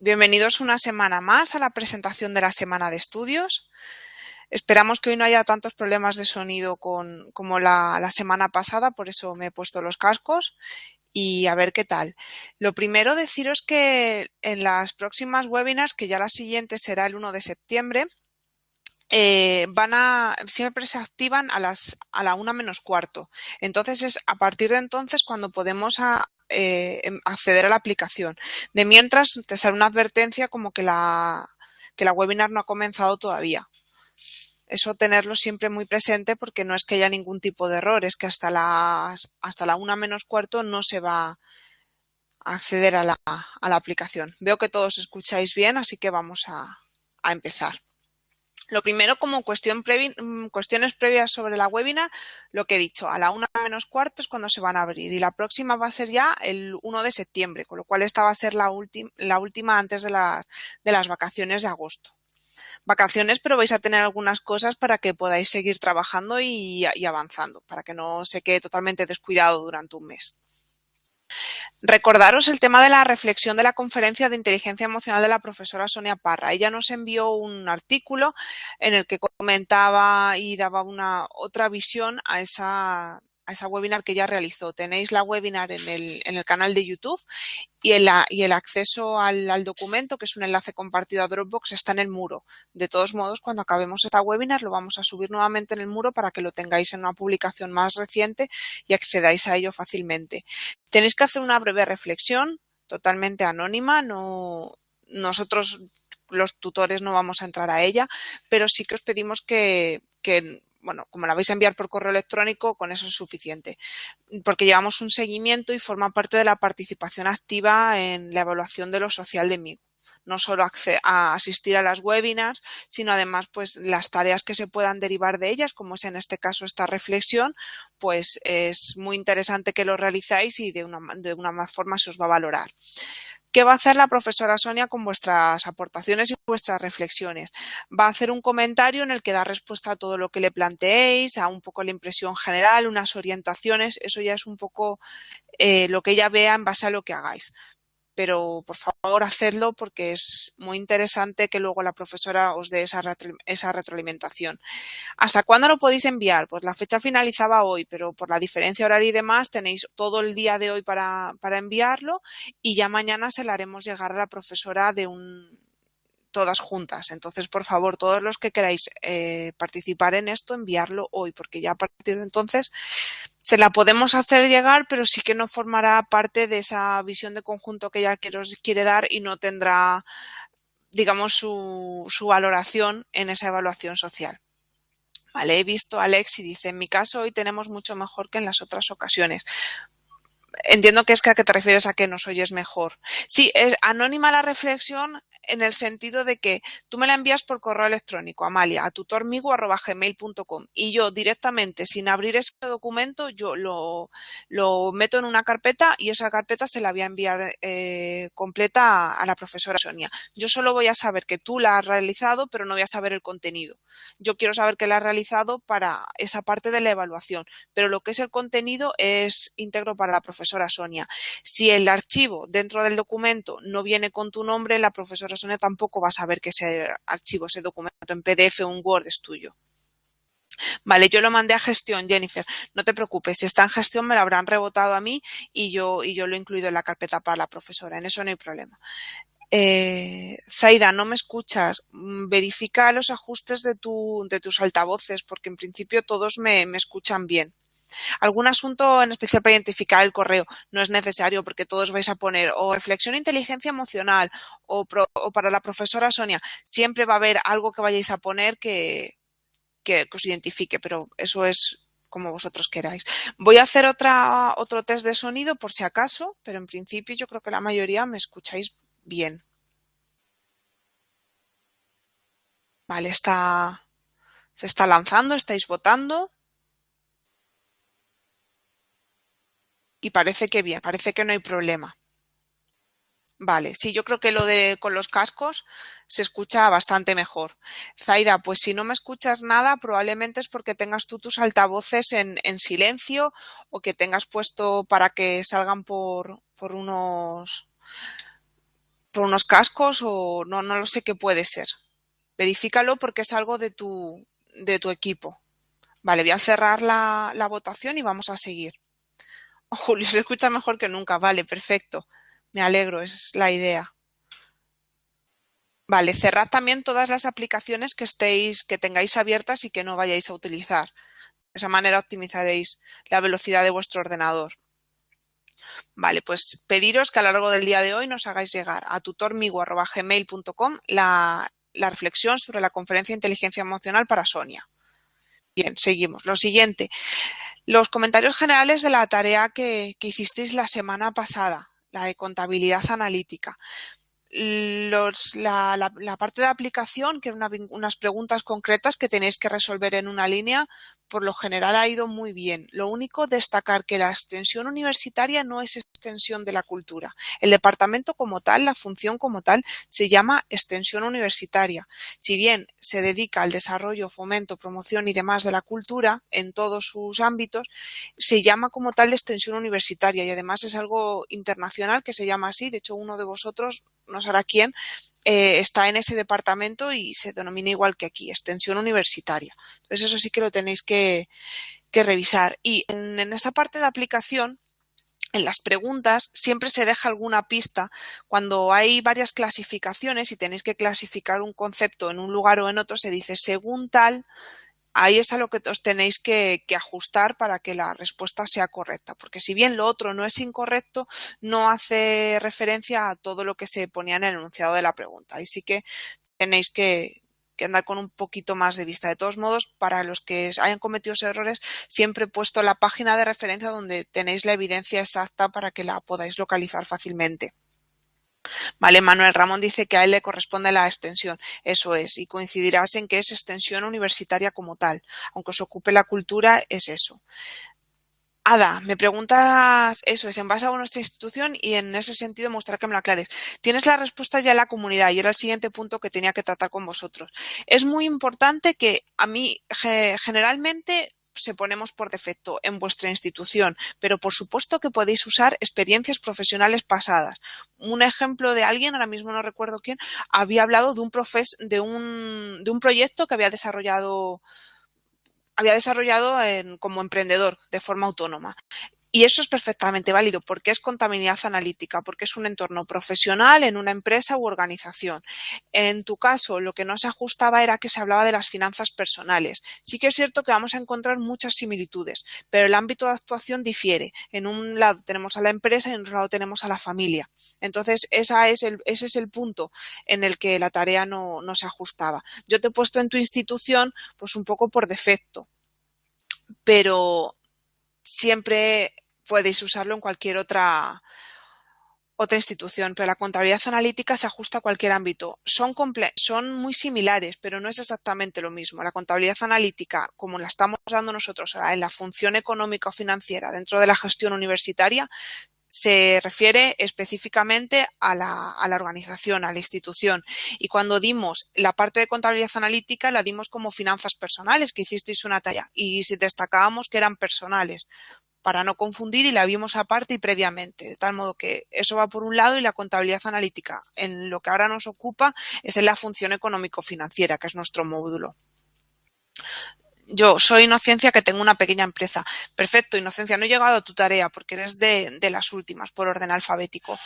Bienvenidos una semana más a la presentación de la semana de estudios. Esperamos que hoy no haya tantos problemas de sonido como la semana pasada, por eso me he puesto los cascos y a ver qué tal. Lo primero, deciros que en las próximas webinars, que ya la siguiente será el 1 de septiembre, siempre se activan a la 1 menos cuarto. Entonces es a partir de entonces cuando podemos acceder a la aplicación. De mientras te sale una advertencia como que la webinar no ha comenzado todavía. Eso tenerlo siempre muy presente porque no es que haya ningún tipo de error, es que hasta la 1 menos cuarto no se va a acceder a la aplicación. Veo que todos escucháis bien, así que vamos a empezar. Lo primero, como cuestiones previas sobre la webinar, lo que he dicho, a la 1 menos cuarto es cuando se van a abrir y la próxima va a ser ya el 1 de septiembre, con lo cual esta va a ser la última antes de las vacaciones de agosto. Vacaciones, pero vais a tener algunas cosas para que podáis seguir trabajando y avanzando, para que no se quede totalmente descuidado durante un mes. Recordaros el tema de la reflexión de la conferencia de inteligencia emocional de la profesora Sonia Parra. Ella nos envió un artículo en el que comentaba y daba una otra visión a esa webinar que ella realizó. Tenéis la webinar en el canal de YouTube y el acceso al documento, que es un enlace compartido a Dropbox, está en el muro. De todos modos, cuando acabemos esta webinar, lo vamos a subir nuevamente en el muro para que lo tengáis en una publicación más reciente y accedáis a ello fácilmente. Tenéis que hacer una breve reflexión, totalmente anónima, nosotros los tutores no vamos a entrar a ella, pero sí que os pedimos que bueno, como la vais a enviar por correo electrónico, con eso es suficiente, porque llevamos un seguimiento y forma parte de la participación activa en la evaluación de lo social de Migo. No solo a asistir a las webinars, sino además pues las tareas que se puedan derivar de ellas, como es en este caso esta reflexión, pues es muy interesante que lo realizáis y de una forma se os va a valorar. ¿Qué va a hacer la profesora Sonia con vuestras aportaciones y vuestras reflexiones? Va a hacer un comentario en el que da respuesta a todo lo que le planteéis, a un poco la impresión general, unas orientaciones. Eso ya es un poco lo que ella vea en base a lo que hagáis. Pero por favor hacedlo porque es muy interesante que luego la profesora os dé esa retroalimentación. ¿Hasta cuándo lo podéis enviar? Pues la fecha finalizaba hoy, pero por la diferencia horaria y demás tenéis todo el día de hoy para enviarlo y ya mañana se la haremos llegar a la profesora todas juntas. Entonces, por favor, todos los que queráis participar en esto, enviarlo hoy, porque ya a partir de entonces se la podemos hacer llegar, pero sí que no formará parte de esa visión de conjunto que ella os quiere dar y no tendrá, digamos, su valoración en esa evaluación social. Vale, he visto a Alex y dice, en mi caso hoy tenemos mucho mejor que en las otras ocasiones. Entiendo que es que a qué te refieres a que nos oyes mejor. Sí, es anónima la reflexión en el sentido de que tú me la envías por correo electrónico, Amalia, a tutormigo@gmail.com y yo directamente, sin abrir ese documento, yo lo meto en una carpeta y esa carpeta se la voy a enviar completa a la profesora Sonia. Yo solo voy a saber que tú la has realizado, pero no voy a saber el contenido. Yo quiero saber que la has realizado para esa parte de la evaluación, pero lo que es el contenido es íntegro para la profesora Sonia. Si el archivo dentro del documento no viene con tu nombre, la profesora Sonia tampoco va a saber que ese archivo, ese documento en PDF o en Word es tuyo. Vale, yo lo mandé a gestión, Jennifer. No te preocupes, si está en gestión me lo habrán rebotado a mí y yo lo he incluido en la carpeta para la profesora. En eso no hay problema. Zaida, no me escuchas. Verifica los ajustes de tus altavoces porque en principio todos me escuchan bien. ¿Algún asunto en especial para identificar el correo? No es necesario porque todos vais a poner o reflexión e inteligencia emocional o para la profesora Sonia. Siempre va a haber algo que vayáis a poner que os identifique, pero eso es como vosotros queráis. Voy a hacer otro test de sonido por si acaso, pero en principio yo creo que la mayoría me escucháis bien. Vale, se está lanzando, estáis votando y parece que bien, parece que no hay problema. Vale, sí, yo creo que lo de con los cascos se escucha bastante mejor. Zaida, pues si no me escuchas nada, probablemente es porque tengas tú tus altavoces en silencio o que tengas puesto para que salgan por unos por unos cascos o no lo sé qué puede ser. Verifícalo porque es algo de tu equipo. Vale, voy a cerrar la votación y vamos a seguir. Julio, se escucha mejor que nunca. Vale, perfecto. Me alegro, esa es la idea. Vale, cerrad también todas las aplicaciones que tengáis abiertas y que no vayáis a utilizar. De esa manera optimizaréis la velocidad de vuestro ordenador. Vale, pues pediros que a lo largo del día de hoy nos hagáis llegar a tutormigo@gmail.com la reflexión sobre la conferencia de inteligencia emocional para Sonia. Bien, seguimos. Lo siguiente, los comentarios generales de la tarea que hicisteis la semana pasada, la de contabilidad analítica. La parte de aplicación, que eran unas preguntas concretas que tenéis que resolver en una línea, por lo general ha ido muy bien. Lo único, destacar que la extensión universitaria no es extensión de la cultura. El departamento como tal, la función como tal, se llama extensión universitaria. Si bien se dedica al desarrollo, fomento, promoción y demás de la cultura en todos sus ámbitos, se llama como tal de extensión universitaria y además es algo internacional que se llama así. De hecho, uno de vosotros, no sabrá quién, está en ese departamento y se denomina igual que aquí, extensión universitaria. Entonces eso sí que lo tenéis que revisar. Y en esa parte de aplicación, en las preguntas siempre se deja alguna pista cuando hay varias clasificaciones y tenéis que clasificar un concepto en un lugar o en otro, se dice según tal. Ahí es a lo que os tenéis que ajustar para que la respuesta sea correcta, porque si bien lo otro no es incorrecto, no hace referencia a todo lo que se ponía en el enunciado de la pregunta. Ahí sí que tenéis que andar con un poquito más de vista. De todos modos, para los que hayan cometido esos errores, siempre he puesto la página de referencia donde tenéis la evidencia exacta para que la podáis localizar fácilmente. Vale, Manuel Ramón dice que a él le corresponde la extensión. Eso es, y coincidirás en que es extensión universitaria como tal. Aunque os ocupe la cultura, es eso. Ada, me preguntas, eso es, en base a nuestra institución y en ese sentido mostrar que me lo aclares. Tienes la respuesta ya en la comunidad y era el siguiente punto que tenía que tratar con vosotros. Es muy importante que a mí generalmente se ponemos por defecto en vuestra institución, pero por supuesto que podéis usar experiencias profesionales pasadas. Un ejemplo de alguien, ahora mismo no recuerdo quién, había hablado de un proyecto que había desarrollado como emprendedor de forma autónoma. Y eso es perfectamente válido porque es contabilidad analítica, porque es un entorno profesional en una empresa u organización. En tu caso, lo que no se ajustaba era que se hablaba de las finanzas personales. Sí que es cierto que vamos a encontrar muchas similitudes, pero el ámbito de actuación difiere. En un lado tenemos a la empresa y en otro lado tenemos a la familia. Entonces, ese es el punto en el que la tarea no se ajustaba. Yo te he puesto en tu institución pues un poco por defecto, pero siempre podéis usarlo en cualquier otra institución, pero la contabilidad analítica se ajusta a cualquier ámbito. Son muy similares, pero no es exactamente lo mismo. La contabilidad analítica, como la estamos dando nosotros en la función económica o financiera dentro de la gestión universitaria, se refiere específicamente a la organización, a la institución. Y cuando dimos la parte de contabilidad analítica, la dimos como finanzas personales, que hicisteis una talla, y destacábamos que eran personales, para no confundir, y la vimos aparte y previamente, de tal modo que eso va por un lado y la contabilidad analítica, en lo que ahora nos ocupa, es en la función económico-financiera, que es nuestro módulo. Yo soy Inocencia, que tengo una pequeña empresa. Perfecto, Inocencia, no he llegado a tu tarea porque eres de las últimas, por orden alfabético.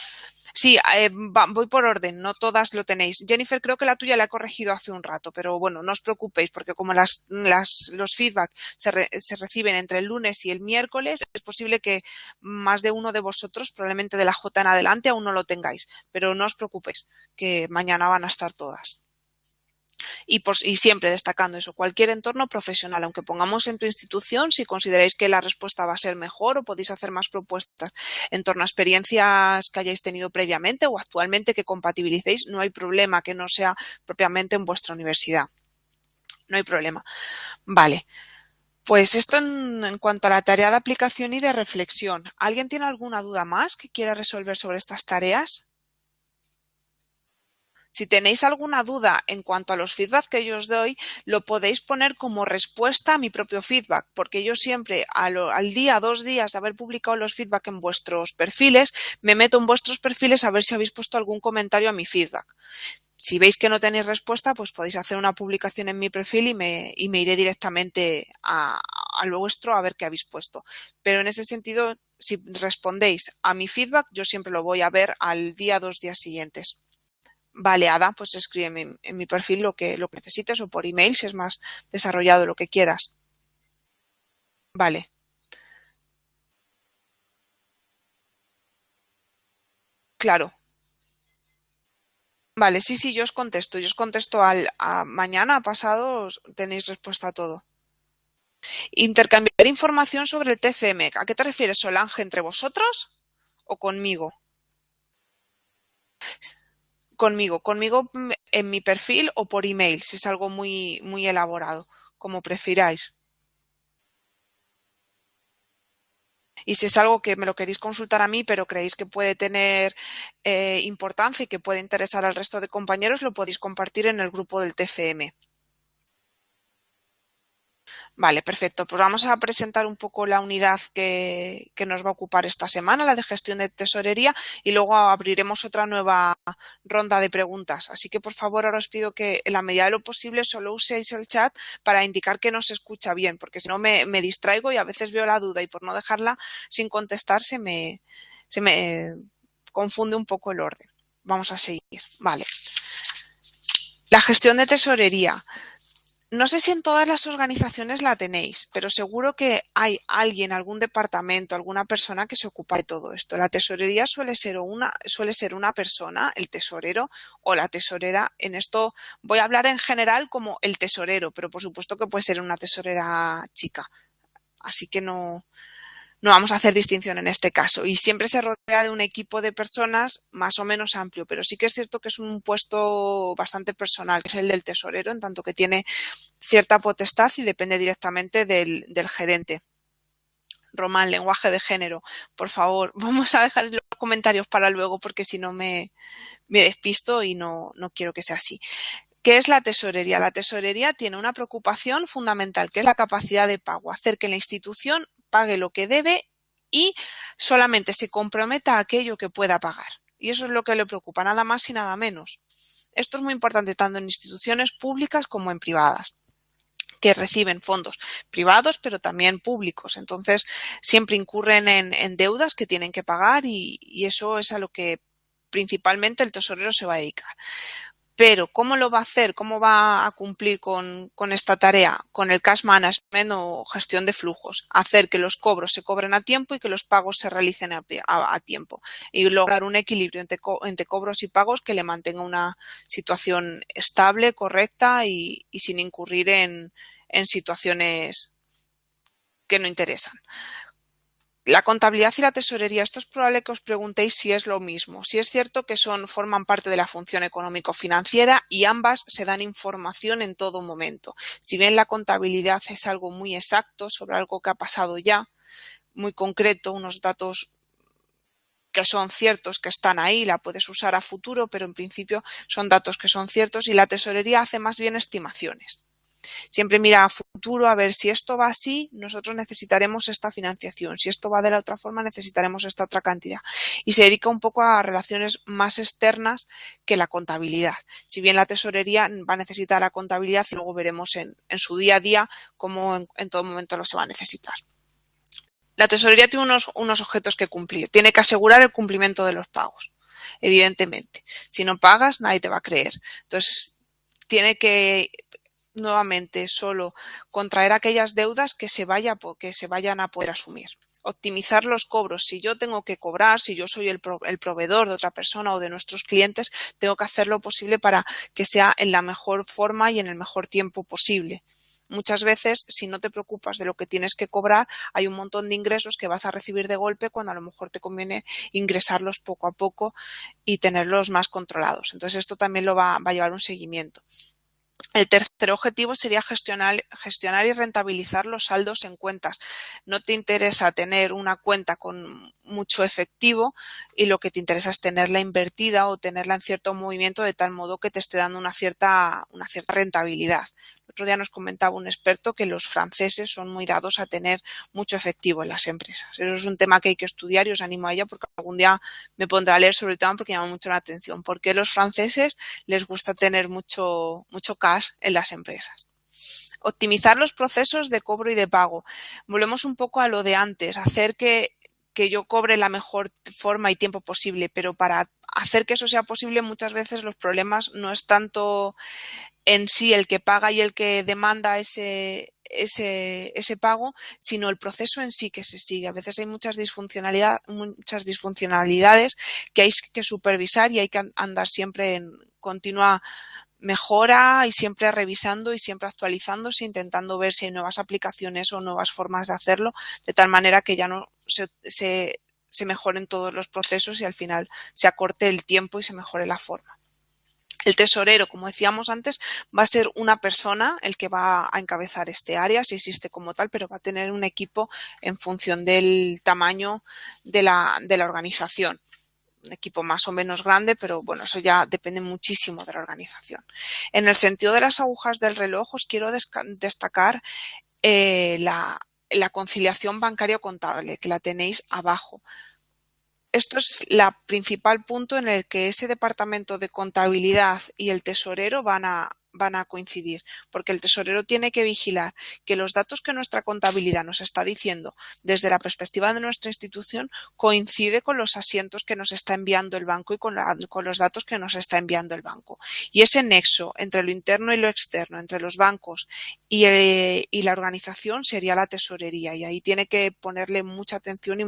Sí, voy por orden, no todas lo tenéis. Jennifer, creo que la tuya la he corregido hace un rato, pero bueno, no os preocupéis porque como los feedback se reciben entre el lunes y el miércoles, es posible que más de uno de vosotros, probablemente de la J en adelante, aún no lo tengáis. Pero no os preocupéis, que mañana van a estar todas. Y siempre destacando eso, cualquier entorno profesional, aunque pongamos en tu institución, si consideráis que la respuesta va a ser mejor o podéis hacer más propuestas en torno a experiencias que hayáis tenido previamente o actualmente que compatibilicéis, no hay problema que no sea propiamente en vuestra universidad. No hay problema. Vale. Pues esto en cuanto a la tarea de aplicación y de reflexión. ¿Alguien tiene alguna duda más que quiera resolver sobre estas tareas? Si tenéis alguna duda en cuanto a los feedback que yo os doy, lo podéis poner como respuesta a mi propio feedback, porque yo siempre al día, 2 días de haber publicado los feedback en vuestros perfiles, me meto en vuestros perfiles a ver si habéis puesto algún comentario a mi feedback. Si veis que no tenéis respuesta, pues podéis hacer una publicación en mi perfil y me iré directamente al vuestro a ver qué habéis puesto. Pero en ese sentido, si respondéis a mi feedback, yo siempre lo voy a ver al día, 2 días siguientes. Vale, Ada, pues escríbeme en mi perfil lo que necesites o por email si es más desarrollado, lo que quieras. Vale, claro. Vale, sí, yo os contesto. Yo os contesto mañana, pasado, tenéis respuesta a todo. Intercambiar información sobre el TFM. ¿A qué te refieres, Solange? ¿Entre vosotros o conmigo? Conmigo en mi perfil o por email, si es algo muy elaborado, como prefiráis. Y si es algo que me lo queréis consultar a mí, pero creéis que puede tener importancia y que puede interesar al resto de compañeros, lo podéis compartir en el grupo del TFM. Vale, perfecto. Pues vamos a presentar un poco la unidad que nos va a ocupar esta semana, la de gestión de tesorería, y luego abriremos otra nueva ronda de preguntas. Así que, por favor, ahora os pido que en la medida de lo posible solo uséis el chat para indicar que no se escucha bien, porque si no me distraigo y a veces veo la duda y por no dejarla sin contestar se me confunde un poco el orden. Vamos a seguir. Vale. La gestión de tesorería. No sé si en todas las organizaciones la tenéis, pero seguro que hay alguien, algún departamento, alguna persona que se ocupa de todo esto. La tesorería suele ser una persona, el tesorero o la tesorera. En esto voy a hablar en general como el tesorero, pero por supuesto que puede ser una tesorera chica. Así que no vamos a hacer distinción en este caso. Y siempre se rodea de un equipo de personas más o menos amplio, pero sí que es cierto que es un puesto bastante personal, que es el del tesorero, en tanto que tiene cierta potestad y depende directamente del gerente. Román, lenguaje de género, por favor, vamos a dejar los comentarios para luego porque si no me despisto y no quiero que sea así. ¿Qué es la tesorería? La tesorería tiene una preocupación fundamental, que es la capacidad de pago, hacer que la institución pague lo que debe y solamente se comprometa a aquello que pueda pagar. Y eso es lo que le preocupa, nada más y nada menos. Esto es muy importante tanto en instituciones públicas como en privadas, que reciben fondos privados pero también públicos. Entonces siempre incurren en deudas que tienen que pagar y eso es a lo que principalmente el tesorero se va a dedicar. Pero, ¿cómo lo va a hacer? ¿Cómo va a cumplir con esta tarea? Con el cash management o gestión de flujos. Hacer que los cobros se cobren a tiempo y que los pagos se realicen a tiempo. Y lograr un equilibrio entre cobros y pagos que le mantenga una situación estable, correcta y sin incurrir en situaciones que no interesan. La contabilidad y la tesorería, esto es probable que os preguntéis si es lo mismo. Si es cierto que forman parte de la función económico-financiera y ambas se dan información en todo momento. Si bien la contabilidad es algo muy exacto sobre algo que ha pasado ya, muy concreto, unos datos que son ciertos, que están ahí, la puedes usar a futuro, pero en principio son datos que son ciertos y la tesorería hace más bien estimaciones. Siempre mira a futuro a ver si esto va así, nosotros necesitaremos esta financiación. Si esto va de la otra forma, necesitaremos esta otra cantidad. Y se dedica un poco a relaciones más externas que la contabilidad. Si bien la tesorería va a necesitar la contabilidad y luego veremos en su día a día cómo en todo momento lo se va a necesitar. La tesorería tiene unos objetos que cumplir. Tiene que asegurar el cumplimiento de los pagos, evidentemente. Si no pagas, nadie te va a creer. Entonces, tiene que nuevamente solo contraer aquellas deudas que se vayan a poder asumir. Optimizar los cobros. Si yo tengo que cobrar, si yo soy el proveedor de otra persona o de nuestros clientes, tengo que hacer lo posible para que sea en la mejor forma y en el mejor tiempo posible. Muchas veces, si no te preocupas de lo que tienes que cobrar, hay un montón de ingresos que vas a recibir de golpe cuando a lo mejor te conviene ingresarlos poco a poco y tenerlos más controlados. Entonces, esto también lo va a llevar un seguimiento. El tercer objetivo sería gestionar y rentabilizar los saldos en cuentas. No te interesa tener una cuenta con mucho efectivo y lo que te interesa es tenerla invertida o tenerla en cierto movimiento de tal modo que te esté dando una cierta rentabilidad. El otro día nos comentaba un experto que los franceses son muy dados a tener mucho efectivo en las empresas. Eso es un tema que hay que estudiar y os animo a ello porque algún día me pondré a leer sobre el tema porque llama mucho la atención. ¿Por qué los franceses les gusta tener mucho cash en las empresas? Optimizar los procesos de cobro y de pago. Volvemos un poco a lo de antes, hacer que yo cobre la mejor forma y tiempo posible, pero para hacer que eso sea posible muchas veces los problemas no es tanto en sí el que paga y el que demanda ese pago, sino el proceso en sí que se sigue. A veces hay muchas disfuncionalidades que hay que supervisar y hay que andar siempre en continua mejora y siempre revisando y siempre actualizándose, intentando ver si hay nuevas aplicaciones o nuevas formas de hacerlo, de tal manera que ya no se mejoren todos los procesos y al final se acorte el tiempo y se mejore la forma. El tesorero, como decíamos antes, va a ser una persona el que va a encabezar este área, si existe como tal, pero va a tener un equipo en función del tamaño de la organización. Un equipo más o menos grande, pero bueno, eso ya depende muchísimo de la organización. En el sentido de las agujas del reloj, os quiero destacar la conciliación bancaria contable, que la tenéis abajo. Esto es el principal punto en el que ese departamento de contabilidad y el tesorero van a coincidir, porque el tesorero tiene que vigilar que los datos que nuestra contabilidad nos está diciendo desde la perspectiva de nuestra institución coincide con los asientos que nos está enviando el banco y con los datos que nos está enviando el banco. Y ese nexo entre lo interno y lo externo, entre los bancos y la organización sería la tesorería, y ahí tiene que ponerle mucha atención y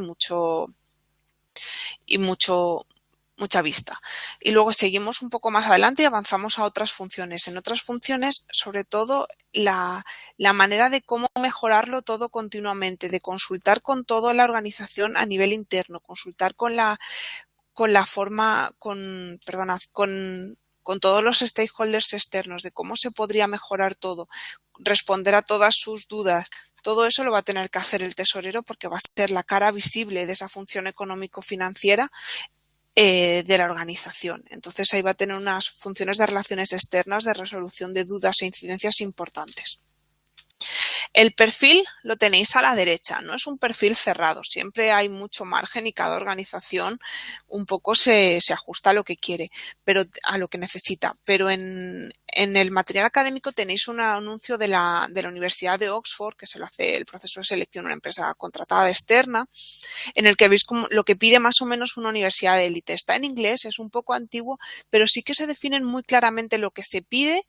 mucha vista. Y luego seguimos un poco más adelante y avanzamos a otras funciones. En otras funciones, sobre todo, la manera de cómo mejorarlo todo continuamente, de consultar con toda la organización a nivel interno, consultar con todos los stakeholders externos, de cómo se podría mejorar todo, responder a todas sus dudas. Todo eso lo va a tener que hacer el tesorero porque va a ser la cara visible de esa función económico-financiera de la organización. Entonces ahí va a tener unas funciones de relaciones externas, de resolución de dudas e incidencias importantes. El perfil lo tenéis a la derecha, no es un perfil cerrado, siempre hay mucho margen y cada organización un poco se ajusta a lo que quiere, pero a lo que necesita. Pero en el material académico tenéis un anuncio de la Universidad de Oxford, que se lo hace el proceso de selección una empresa contratada externa, en el que veis lo que pide más o menos una universidad de élite. Está en inglés, es un poco antiguo, pero sí que se definen muy claramente lo que se pide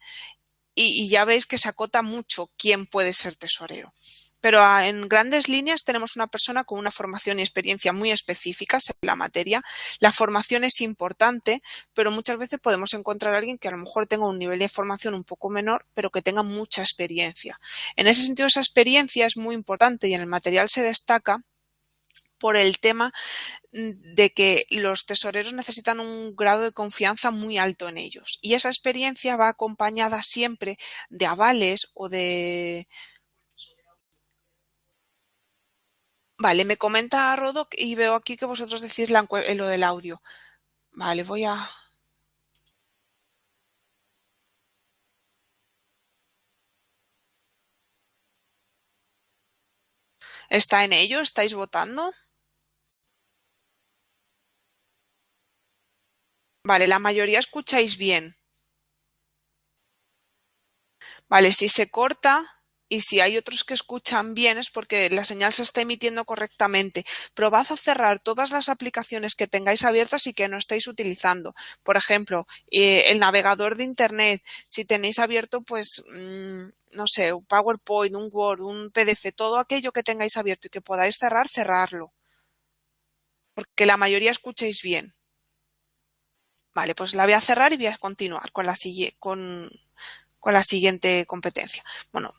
y ya veis que se acota mucho quién puede ser tesorero. Pero en grandes líneas tenemos una persona con una formación y experiencia muy específicas en la materia. La formación es importante, pero muchas veces podemos encontrar a alguien que a lo mejor tenga un nivel de formación un poco menor, pero que tenga mucha experiencia. En ese sentido, esa experiencia es muy importante y en el material se destaca por el tema de que los tesoreros necesitan un grado de confianza muy alto en ellos. Y esa experiencia va acompañada siempre de avales o de... Vale, me comenta Rodok y veo aquí que vosotros decís lo del audio. Vale, voy a... ¿Está en ello? ¿Estáis votando? Vale, la mayoría escucháis bien. Vale, si se corta y si hay otros que escuchan bien es porque la señal se está emitiendo correctamente. Probad a cerrar todas las aplicaciones que tengáis abiertas y que no estéis utilizando. Por ejemplo, el navegador de Internet, si tenéis abierto, pues, no sé, un PowerPoint, un Word, un PDF, todo aquello que tengáis abierto y que podáis cerrar, cerrarlo. Porque la mayoría escuchéis bien. Vale, pues la voy a cerrar y voy a continuar con la siguiente competencia. Bueno,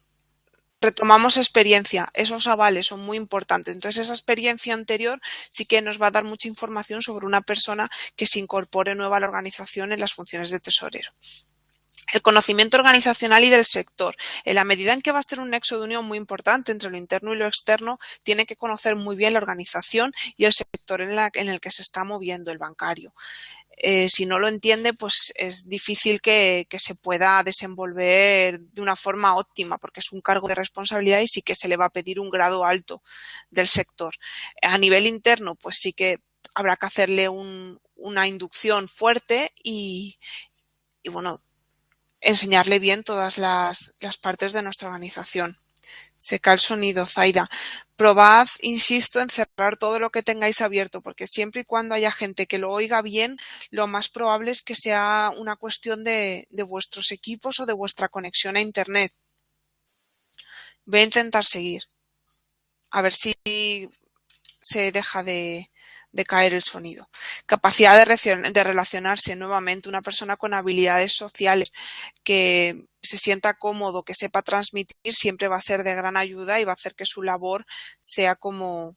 retomamos experiencia, esos avales son muy importantes. Entonces, esa experiencia anterior sí que nos va a dar mucha información sobre una persona que se incorpore nueva a la organización en las funciones de tesorero. El conocimiento organizacional y del sector. En la medida en que va a ser un nexo de unión muy importante entre lo interno y lo externo, tiene que conocer muy bien la organización y el sector en el que se está moviendo el bancario. Si no lo entiende, pues es difícil que se pueda desenvolver de una forma óptima, porque es un cargo de responsabilidad y sí que se le va a pedir un grado alto del sector. A nivel interno, pues sí que habrá que hacerle una inducción fuerte y bueno, enseñarle bien todas las partes de nuestra organización. Se cae el sonido, Zaida. Probad, insisto, en cerrar todo lo que tengáis abierto, porque siempre y cuando haya gente que lo oiga bien, lo más probable es que sea una cuestión de vuestros equipos o de vuestra conexión a Internet. Voy a intentar seguir. A ver si se deja de caer el sonido. Capacidad de relacionarse nuevamente, una persona con habilidades sociales que se sienta cómodo, que sepa transmitir, siempre va a ser de gran ayuda y va a hacer que su labor sea como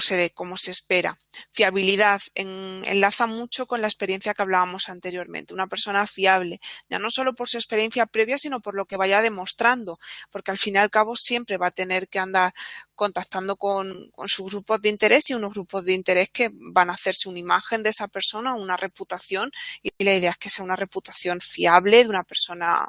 se espera. Fiabilidad enlaza mucho con la experiencia que hablábamos anteriormente. Una persona fiable, ya no solo por su experiencia previa, sino por lo que vaya demostrando, porque al fin y al cabo siempre va a tener que andar contactando con sus grupos de interés y unos grupos de interés que van a hacerse una imagen de esa persona, una reputación, y la idea es que sea una reputación fiable de una persona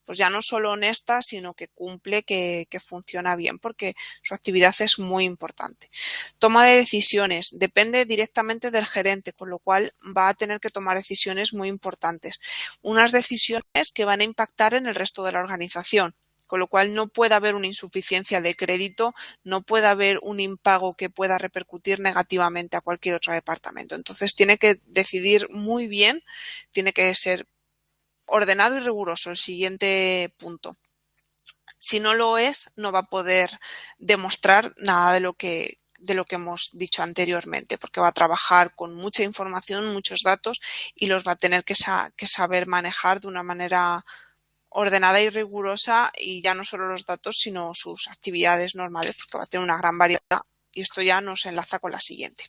pues ya no solo honesta, sino que cumple, que funciona bien, porque su actividad es muy importante. Toma de decisiones. Depende directamente del gerente, con lo cual va a tener que tomar decisiones muy importantes. Unas decisiones que van a impactar en el resto de la organización. Con lo cual no puede haber una insuficiencia de crédito, no puede haber un impago que pueda repercutir negativamente a cualquier otro departamento. Entonces tiene que decidir muy bien, tiene que ser ordenado y riguroso, el siguiente punto. Si no lo es, no va a poder demostrar nada de lo que hemos dicho anteriormente, porque va a trabajar con mucha información, muchos datos y los va a tener que saber manejar de una manera ordenada y rigurosa, y ya no solo los datos, sino sus actividades normales, porque va a tener una gran variedad. Y esto ya nos enlaza con la siguiente.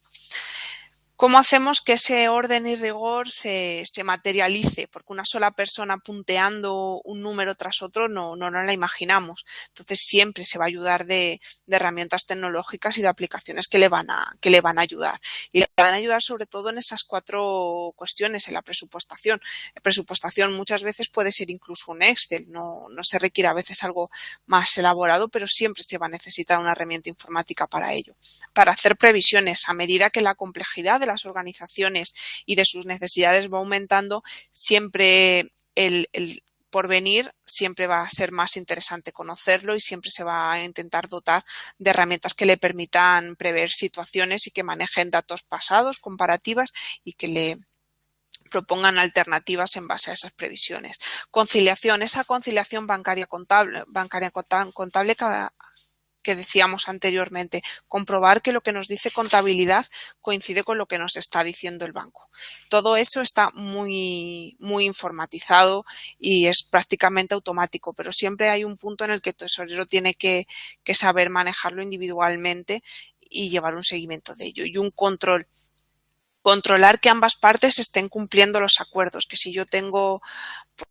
¿Cómo hacemos que ese orden y rigor se materialice? Porque una sola persona punteando un número tras otro no la imaginamos. Entonces siempre se va a ayudar de herramientas tecnológicas y de aplicaciones que le van a ayudar. Y le van a ayudar sobre todo en esas 4 cuestiones, en la presupuestación. La presupuestación muchas veces puede ser incluso un Excel, no se requiere a veces algo más elaborado, pero siempre se va a necesitar una herramienta informática para ello. Para hacer previsiones, a medida que la complejidad de las organizaciones y de sus necesidades va aumentando, siempre el porvenir siempre va a ser más interesante conocerlo y siempre se va a intentar dotar de herramientas que le permitan prever situaciones y que manejen datos pasados, comparativas y que le propongan alternativas en base a esas previsiones. Conciliación, esa conciliación bancaria contable que decíamos anteriormente, comprobar que lo que nos dice contabilidad coincide con lo que nos está diciendo el banco. Todo eso está muy informatizado y es prácticamente automático, pero siempre hay un punto en el que el tesorero tiene que saber manejarlo individualmente y llevar un seguimiento de ello y un control. Controlar que ambas partes estén cumpliendo los acuerdos, que si yo tengo,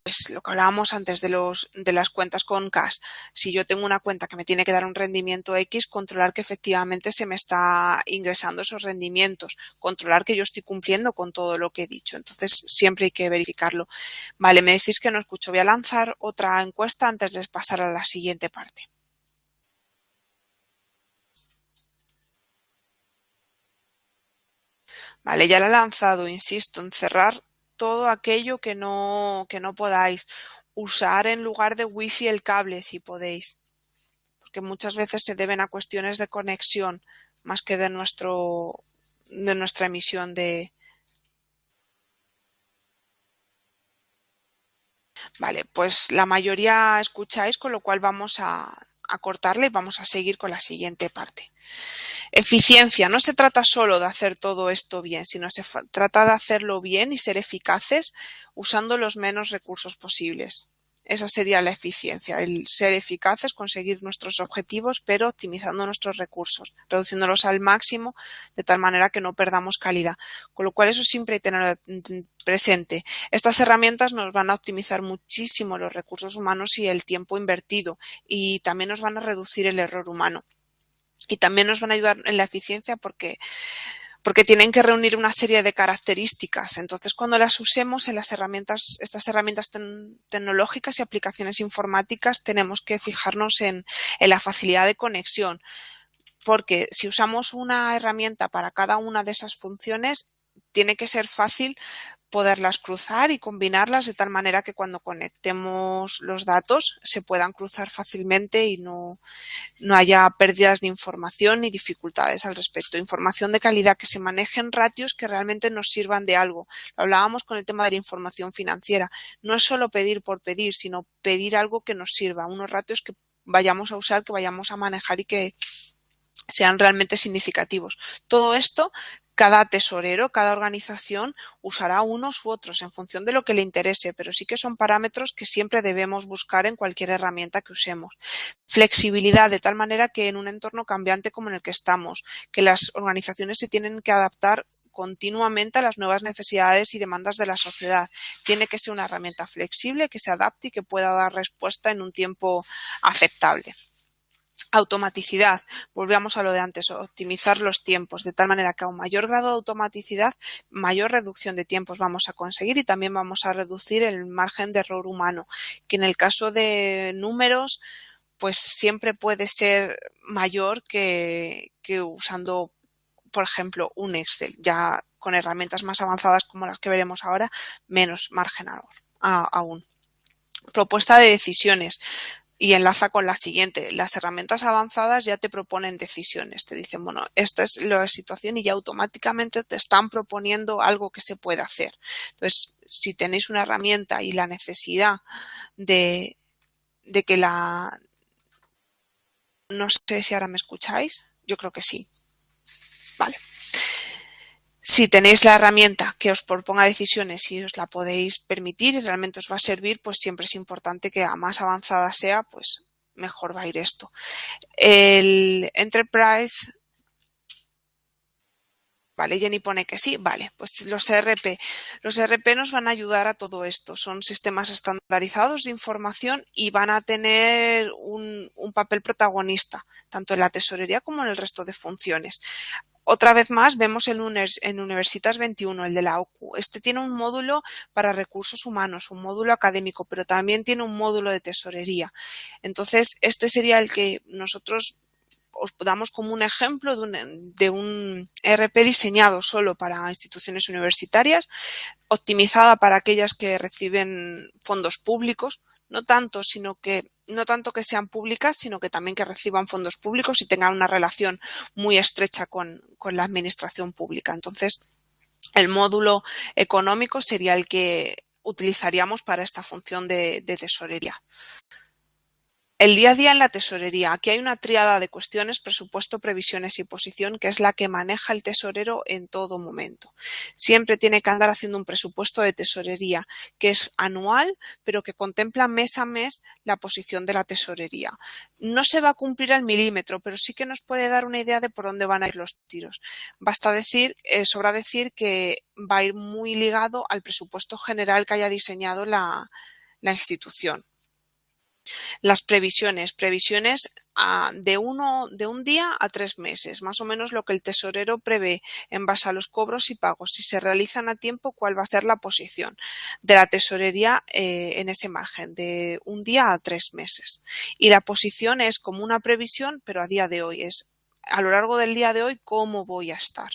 pues lo que hablábamos antes de las cuentas con cash, si yo tengo una cuenta que me tiene que dar un rendimiento X, controlar que efectivamente se me está ingresando esos rendimientos, controlar que yo estoy cumpliendo con todo lo que he dicho. Entonces siempre hay que verificarlo. Vale, me decís que no escucho. Voy a lanzar otra encuesta antes de pasar a la siguiente parte. Vale, ya la he lanzado, insisto, en cerrar todo aquello que no podáis. Usar en lugar de wifi el cable si podéis, porque muchas veces se deben a cuestiones de conexión más que de nuestra emisión de. Vale, pues la mayoría escucháis, con lo cual vamos a cortarle y vamos a seguir con la siguiente parte. Eficiencia. No se trata solo de hacer todo esto bien, sino se trata de hacerlo bien y ser eficaces usando los menos recursos posibles. Esa sería la eficiencia, el ser eficaces, conseguir nuestros objetivos, pero optimizando nuestros recursos, reduciéndolos al máximo de tal manera que no perdamos calidad. Con lo cual eso siempre hay que tener presente. Estas herramientas nos van a optimizar muchísimo los recursos humanos y el tiempo invertido, y también nos van a reducir el error humano. Y también nos van a ayudar en la eficiencia porque tienen que reunir una serie de características. Entonces, cuando las usemos en las herramientas, estas herramientas tecnológicas y aplicaciones informáticas, tenemos que fijarnos en la facilidad de conexión, porque si usamos una herramienta para cada una de esas funciones, tiene que ser fácil poderlas cruzar y combinarlas de tal manera que cuando conectemos los datos se puedan cruzar fácilmente y no haya pérdidas de información ni dificultades al respecto. Información de calidad, que se manejen ratios que realmente nos sirvan de algo. Lo hablábamos con el tema de la información financiera. No es solo pedir por pedir, sino pedir algo que nos sirva, unos ratios que vayamos a usar, que vayamos a manejar y que sean realmente significativos. Todo esto, cada tesorero, cada organización usará unos u otros en función de lo que le interese, pero sí que son parámetros que siempre debemos buscar en cualquier herramienta que usemos. Flexibilidad, de tal manera que en un entorno cambiante como en el que estamos, que las organizaciones se tienen que adaptar continuamente a las nuevas necesidades y demandas de la sociedad. Tiene que ser una herramienta flexible, que se adapte y que pueda dar respuesta en un tiempo aceptable. Automaticidad, volvemos a lo de antes, optimizar los tiempos, de tal manera que a un mayor grado de automaticidad, mayor reducción de tiempos vamos a conseguir, y también vamos a reducir el margen de error humano, que en el caso de números, pues siempre puede ser mayor que usando, por ejemplo, un Excel. Ya con herramientas más avanzadas como las que veremos ahora, menos margen aún. Propuesta de decisiones. Y enlaza con la siguiente. Las herramientas avanzadas ya te proponen decisiones. Te dicen, bueno, esta es la situación, y ya automáticamente te están proponiendo algo que se puede hacer. Entonces, si tenéis una herramienta y la necesidad de que no sé si ahora me escucháis. Yo creo que sí. Vale. Si tenéis la herramienta que os proponga decisiones y os la podéis permitir y realmente os va a servir, pues siempre es importante que a más avanzada sea, pues mejor va a ir esto. El Enterprise, vale, Jenny pone que sí, vale, pues los ERP. Los ERP nos van a ayudar a todo esto. Son sistemas estandarizados de información y van a tener un papel protagonista, tanto en la tesorería como en el resto de funciones. Otra vez más vemos en Universitas 21, el de la OCU. Este tiene un módulo para recursos humanos, un módulo académico, pero también tiene un módulo de tesorería. Entonces, este sería el que nosotros os damos como un ejemplo de un ERP diseñado solo para instituciones universitarias, optimizada para aquellas que reciben fondos públicos, no tanto que sean públicas, sino que también que reciban fondos públicos y tengan una relación muy estrecha con la administración pública. Entonces, el módulo económico sería el que utilizaríamos para esta función de tesorería. El día a día en la tesorería. Aquí hay una tríada de cuestiones: presupuesto, previsiones y posición, que es la que maneja el tesorero en todo momento. Siempre tiene que andar haciendo un presupuesto de tesorería, que es anual, pero que contempla mes a mes la posición de la tesorería. No se va a cumplir al milímetro, pero sí que nos puede dar una idea de por dónde van a ir los tiros. Sobra decir que va a ir muy ligado al presupuesto general que haya diseñado la institución. Las previsiones de un día a 3 meses, más o menos lo que el tesorero prevé en base a los cobros y pagos. Si se realizan a tiempo, ¿cuál va a ser la posición de la tesorería en ese margen de un día a 3 meses? Y la posición es como una previsión, pero a día de hoy es a lo largo del día de hoy cómo voy a estar.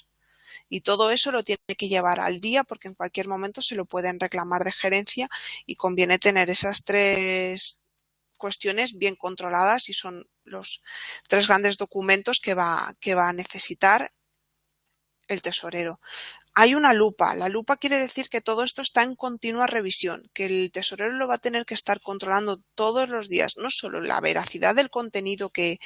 Y todo eso lo tiene que llevar al día, porque en cualquier momento se lo pueden reclamar de gerencia, y conviene tener esas 3 cuestiones bien controladas, y son los 3 grandes documentos que va a necesitar el tesorero. Hay una lupa. La lupa quiere decir que todo esto está en continua revisión, que el tesorero lo va a tener que estar controlando todos los días, no solo la veracidad del contenido que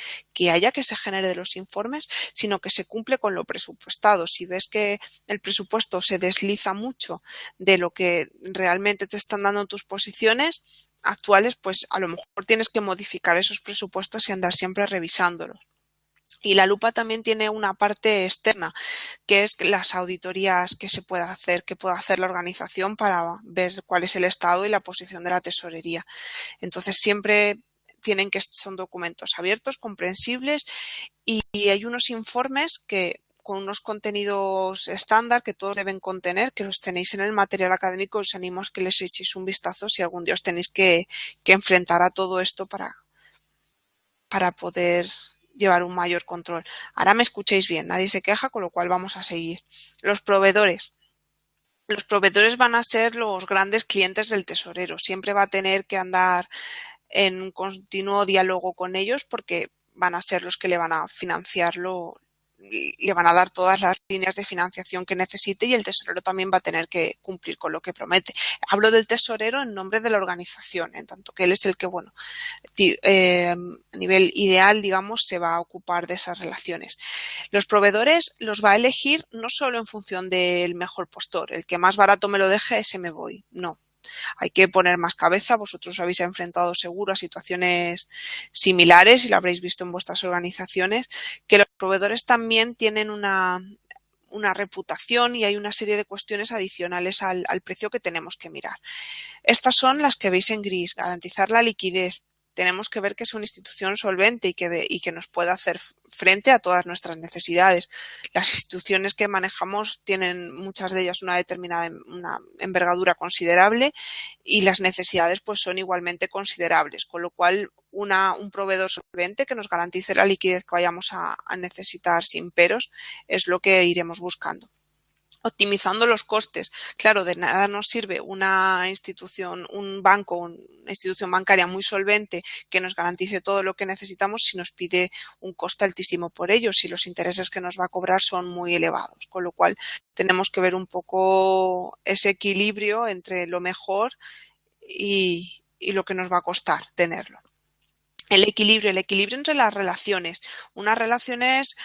haya que se genere de los informes, sino que se cumple con lo presupuestado. Si ves que el presupuesto se desliza mucho de lo que realmente te están dando tus posiciones actuales, pues a lo mejor tienes que modificar esos presupuestos y andar siempre revisándolos. Y la lupa también tiene una parte externa, que es las auditorías que se puede hacer, que puede hacer la organización para ver cuál es el estado y la posición de la tesorería. Entonces siempre son documentos abiertos, comprensibles y hay unos informes que con unos contenidos estándar que todos deben contener, que los tenéis en el material académico. Os animo a que les echéis un vistazo si algún día os tenéis que enfrentar a todo esto para poder llevar un mayor control. Ahora me escuchéis bien, nadie se queja, con lo cual vamos a seguir. Los proveedores. Los proveedores van a ser los grandes clientes del tesorero. Siempre va a tener que andar en un continuo diálogo con ellos porque van a ser los que le van a financiarlo, le van a dar todas las líneas de financiación que necesite y el tesorero también va a tener que cumplir con lo que promete. Hablo del tesorero en nombre de la organización, en tanto que él es el que, bueno, a nivel ideal, digamos, se va a ocupar de esas relaciones. Los proveedores los va a elegir no solo en función del mejor postor, el que más barato me lo deje, ese me voy. No. Hay que poner más cabeza. Vosotros habéis enfrentado seguro a situaciones similares y lo habréis visto en vuestras organizaciones, que los proveedores también tienen una reputación y hay una serie de cuestiones adicionales al precio que tenemos que mirar. Estas son las que veis en gris: garantizar la liquidez. Tenemos que ver que es una institución solvente y que nos pueda hacer frente a todas nuestras necesidades. Las instituciones que manejamos tienen muchas de ellas una envergadura considerable y las necesidades pues son igualmente considerables, con lo cual un proveedor solvente que nos garantice la liquidez que vayamos a necesitar sin peros es lo que iremos buscando. Optimizando los costes. Claro, de nada nos sirve una institución, un banco, una institución bancaria muy solvente que nos garantice todo lo que necesitamos si nos pide un coste altísimo por ello, si los intereses que nos va a cobrar son muy elevados. Con lo cual tenemos que ver un poco ese equilibrio entre lo mejor y lo que nos va a costar tenerlo. El equilibrio entre las relaciones. Unas relaciones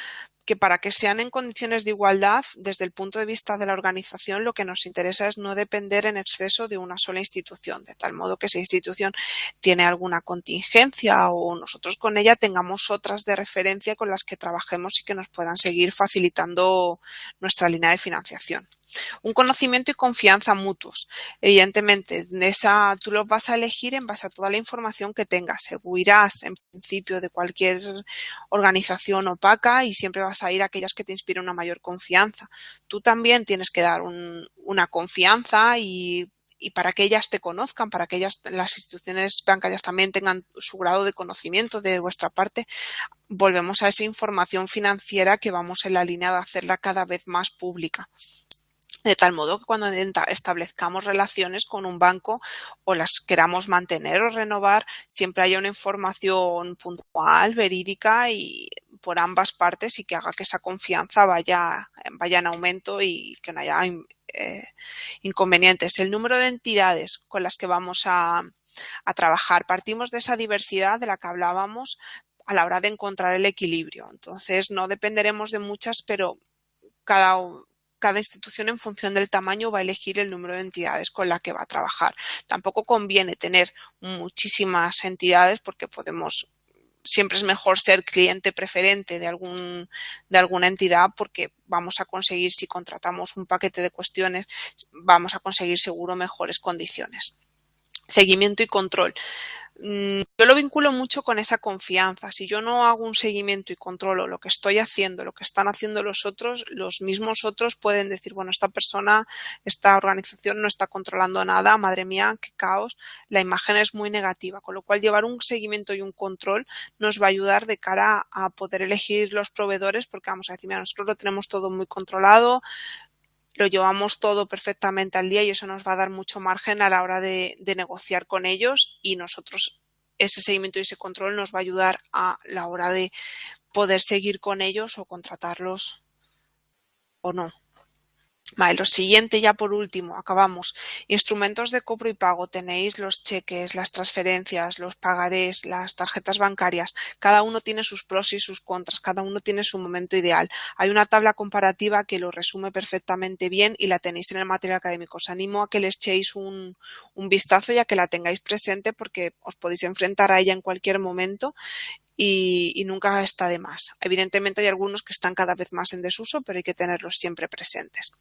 que para que sean en condiciones de igualdad, desde el punto de vista de la organización, lo que nos interesa es no depender en exceso de una sola institución, de tal modo que esa institución tiene alguna contingencia o nosotros con ella tengamos otras de referencia con las que trabajemos y que nos puedan seguir facilitando nuestra línea de financiación. Un conocimiento y confianza mutuos. Evidentemente, tú los vas a elegir en base a toda la información que tengas. Huirás, en principio, de cualquier organización opaca y siempre vas a ir a aquellas que te inspiren una mayor confianza. Tú también tienes que dar una confianza y para que ellas te conozcan, para que las instituciones bancarias también tengan su grado de conocimiento de vuestra parte, volvemos a esa información financiera que vamos en la línea de hacerla cada vez más pública. De tal modo que cuando establezcamos relaciones con un banco o las queramos mantener o renovar, siempre haya una información puntual, verídica y por ambas partes y que haga que esa confianza vaya en aumento y que no haya inconvenientes. El número de entidades con las que vamos a trabajar. Partimos de esa diversidad de la que hablábamos a la hora de encontrar el equilibrio. Entonces no dependeremos de muchas, pero cada institución en función del tamaño va a elegir el número de entidades con la que va a trabajar. Tampoco conviene tener muchísimas entidades porque siempre es mejor ser cliente preferente de alguna entidad porque vamos a conseguir, si contratamos un paquete de cuestiones, vamos a conseguir seguro mejores condiciones. Seguimiento y control. Yo lo vinculo mucho con esa confianza. Si yo no hago un seguimiento y controlo lo que estoy haciendo, lo que están haciendo los otros, los mismos otros pueden decir, bueno, esta organización no está controlando nada, madre mía, qué caos. La imagen es muy negativa, con lo cual llevar un seguimiento y un control nos va a ayudar de cara a poder elegir los proveedores porque vamos a decir, mira, nosotros lo tenemos todo muy controlado, lo llevamos todo perfectamente al día y eso nos va a dar mucho margen a la hora de negociar con ellos y nosotros ese seguimiento y ese control nos va a ayudar a la hora de poder seguir con ellos o contratarlos o no. Vale, lo siguiente, ya por último, acabamos. Instrumentos de cobro y pago. Tenéis los cheques, las transferencias, los pagarés, las tarjetas bancarias. Cada uno tiene sus pros y sus contras, cada uno tiene su momento ideal. Hay una tabla comparativa que lo resume perfectamente bien y la tenéis en el material académico. Os animo a que le echéis un vistazo y a que la tengáis presente porque os podéis enfrentar a ella en cualquier momento. Y nunca está de más. Evidentemente hay algunos que están cada vez más en desuso, pero hay que tenerlos siempre presentes.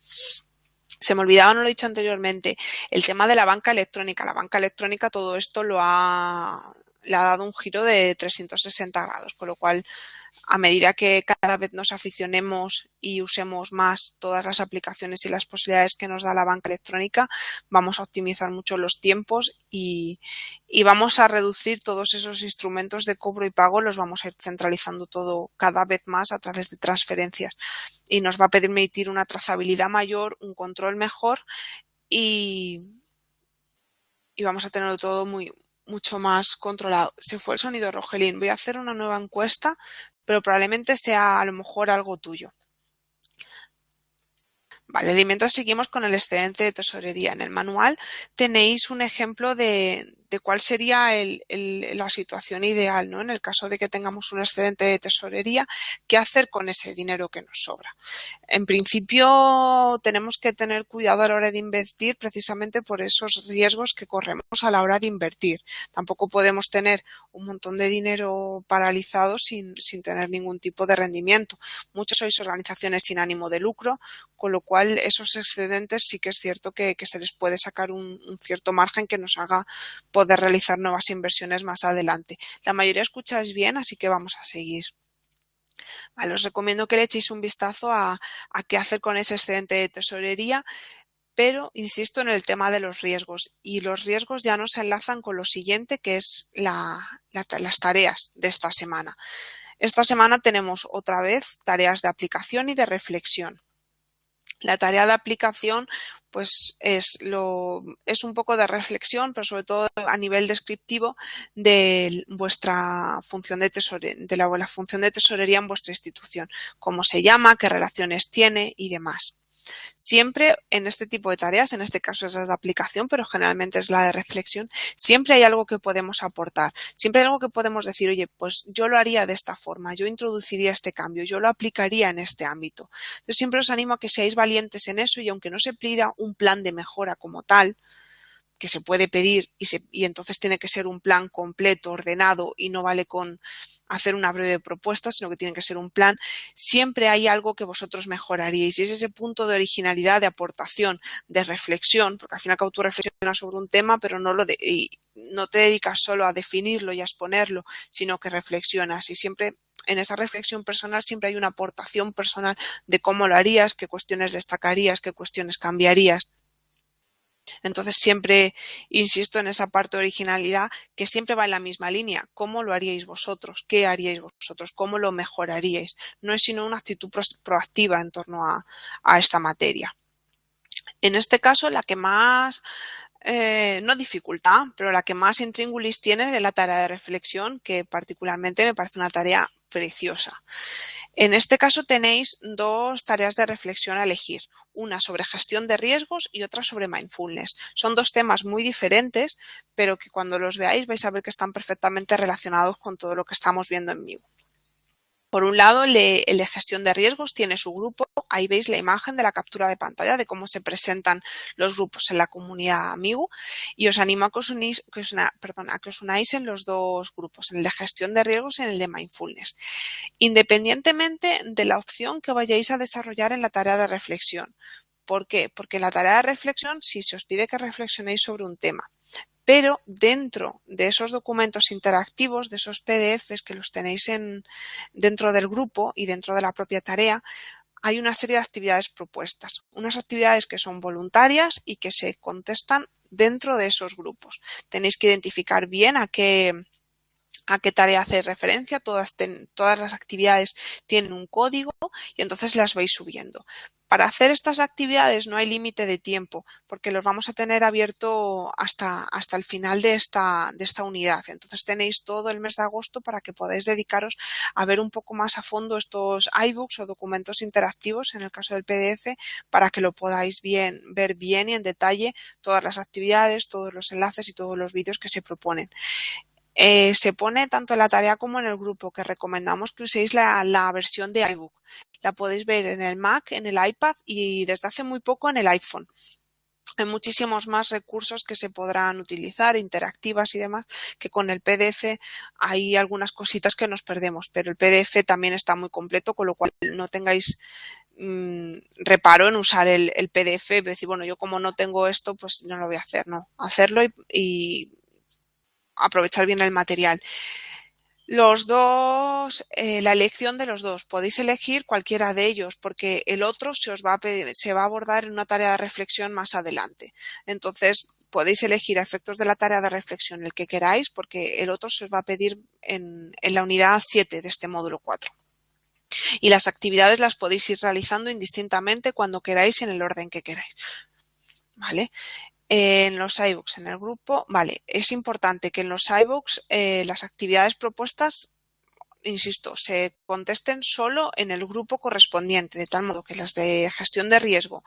Se me olvidaba, no lo he dicho anteriormente, el tema de la banca electrónica. La banca electrónica todo esto le ha dado un giro de 360 grados, con lo cual a medida que cada vez nos aficionemos y usemos más todas las aplicaciones y las posibilidades que nos da la banca electrónica, vamos a optimizar mucho los tiempos y vamos a reducir todos esos instrumentos de cobro y pago, los vamos a ir centralizando todo cada vez más a través de transferencias y nos va a permitir una trazabilidad mayor, un control mejor y vamos a tenerlo todo mucho más controlado. Se fue el sonido, Rogelín. Voy a hacer una nueva encuesta, pero probablemente sea a lo mejor algo tuyo. Vale, y mientras seguimos con el excedente de tesorería. En el manual tenéis un ejemplo de cuál sería la situación ideal, ¿no? En el caso de que tengamos un excedente de tesorería, ¿qué hacer con ese dinero que nos sobra? En principio tenemos que tener cuidado a la hora de invertir precisamente por esos riesgos que corremos a la hora de invertir. Tampoco podemos tener un montón de dinero paralizado sin tener ningún tipo de rendimiento. Muchos sois organizaciones sin ánimo de lucro, con lo cual esos excedentes sí que es cierto que se les puede sacar un cierto margen que nos haga poder realizar nuevas inversiones más adelante. La mayoría escucháis bien, así que vamos a seguir. Vale, os recomiendo que le echéis un vistazo a qué hacer con ese excedente de tesorería, pero insisto en el tema de los riesgos. Y los riesgos ya nos enlazan con lo siguiente, que es las tareas de esta semana. Esta semana tenemos otra vez tareas de aplicación y de reflexión. La tarea de aplicación pues es un poco de reflexión, pero sobre todo a nivel descriptivo de vuestra función de la función de tesorería en vuestra institución, cómo se llama, qué relaciones tiene y demás. Siempre en este tipo de tareas, en este caso es la de aplicación, pero generalmente es la de reflexión, siempre hay algo que podemos aportar, siempre hay algo que podemos decir, oye, pues yo lo haría de esta forma, yo introduciría este cambio, yo lo aplicaría en este ámbito. Entonces siempre os animo a que seáis valientes en eso y aunque no se pida un plan de mejora como tal, que se puede pedir y entonces tiene que ser un plan completo, ordenado y no vale con hacer una breve propuesta, sino que tiene que ser un plan, siempre hay algo que vosotros mejoraríais y es ese punto de originalidad, de aportación, de reflexión, porque al fin y al cabo tú reflexionas sobre un tema, pero no te dedicas solo a definirlo y a exponerlo, sino que reflexionas y siempre en esa reflexión personal siempre hay una aportación personal de cómo lo harías, qué cuestiones destacarías, qué cuestiones cambiarías. Entonces siempre insisto en esa parte de originalidad que siempre va en la misma línea. ¿Cómo lo haríais vosotros? ¿Qué haríais vosotros? ¿Cómo lo mejoraríais? No es sino una actitud proactiva en torno a esta materia. En este caso, la que más, no dificultad, pero la que más intríngulis tiene es la tarea de reflexión, que particularmente me parece una tarea preciosa. En este caso tenéis dos tareas de reflexión a elegir, una sobre gestión de riesgos y otra sobre mindfulness. Son dos temas muy diferentes, pero que cuando los veáis vais a ver que están perfectamente relacionados con todo lo que estamos viendo en Migu. Por un lado, el de gestión de riesgos tiene su grupo. Ahí veis la imagen de la captura de pantalla de cómo se presentan los grupos en la comunidad Migu y os animo a que os unáis en los dos grupos, en el de gestión de riesgos y en el de mindfulness, independientemente de la opción que vayáis a desarrollar en la tarea de reflexión. ¿Por qué? Porque en la tarea de reflexión, si se os pide que reflexionéis sobre un tema, pero dentro de esos documentos interactivos, de esos PDFs que los tenéis dentro del grupo y dentro de la propia tarea, hay una serie de actividades propuestas, unas actividades que son voluntarias y que se contestan dentro de esos grupos. Tenéis que identificar bien a qué tarea hace referencia, todas las actividades tienen un código y entonces las vais subiendo. Para hacer estas actividades no hay límite de tiempo, porque los vamos a tener abierto hasta el final de esta unidad. Entonces tenéis todo el mes de agosto para que podáis dedicaros a ver un poco más a fondo estos iBooks o documentos interactivos, en el caso del PDF, para que lo podáis ver bien y en detalle todas las actividades, todos los enlaces y todos los vídeos que se proponen. Se pone tanto en la tarea como en el grupo que recomendamos que uséis la versión de iBook. La podéis ver en el Mac, en el iPad y desde hace muy poco en el iPhone. Hay muchísimos más recursos que se podrán utilizar, interactivas y demás, que con el PDF hay algunas cositas que nos perdemos, pero el PDF también está muy completo, con lo cual no tengáis reparo en usar el PDF y decir, bueno, yo como no tengo esto, pues no lo voy a hacer, no, hacerlo y aprovechar bien el material. Los dos, la elección de los dos, podéis elegir cualquiera de ellos porque el otro se va a abordar en una tarea de reflexión más adelante. Entonces, podéis elegir a efectos de la tarea de reflexión el que queráis porque el otro se os va a pedir en la unidad 7 de este módulo 4. Y las actividades las podéis ir realizando indistintamente cuando queráis y en el orden que queráis. ¿Vale? En los iBooks, en el grupo, vale, es importante que en los iBooks las actividades propuestas, insisto, se contesten solo en el grupo correspondiente, de tal modo que las de gestión de riesgo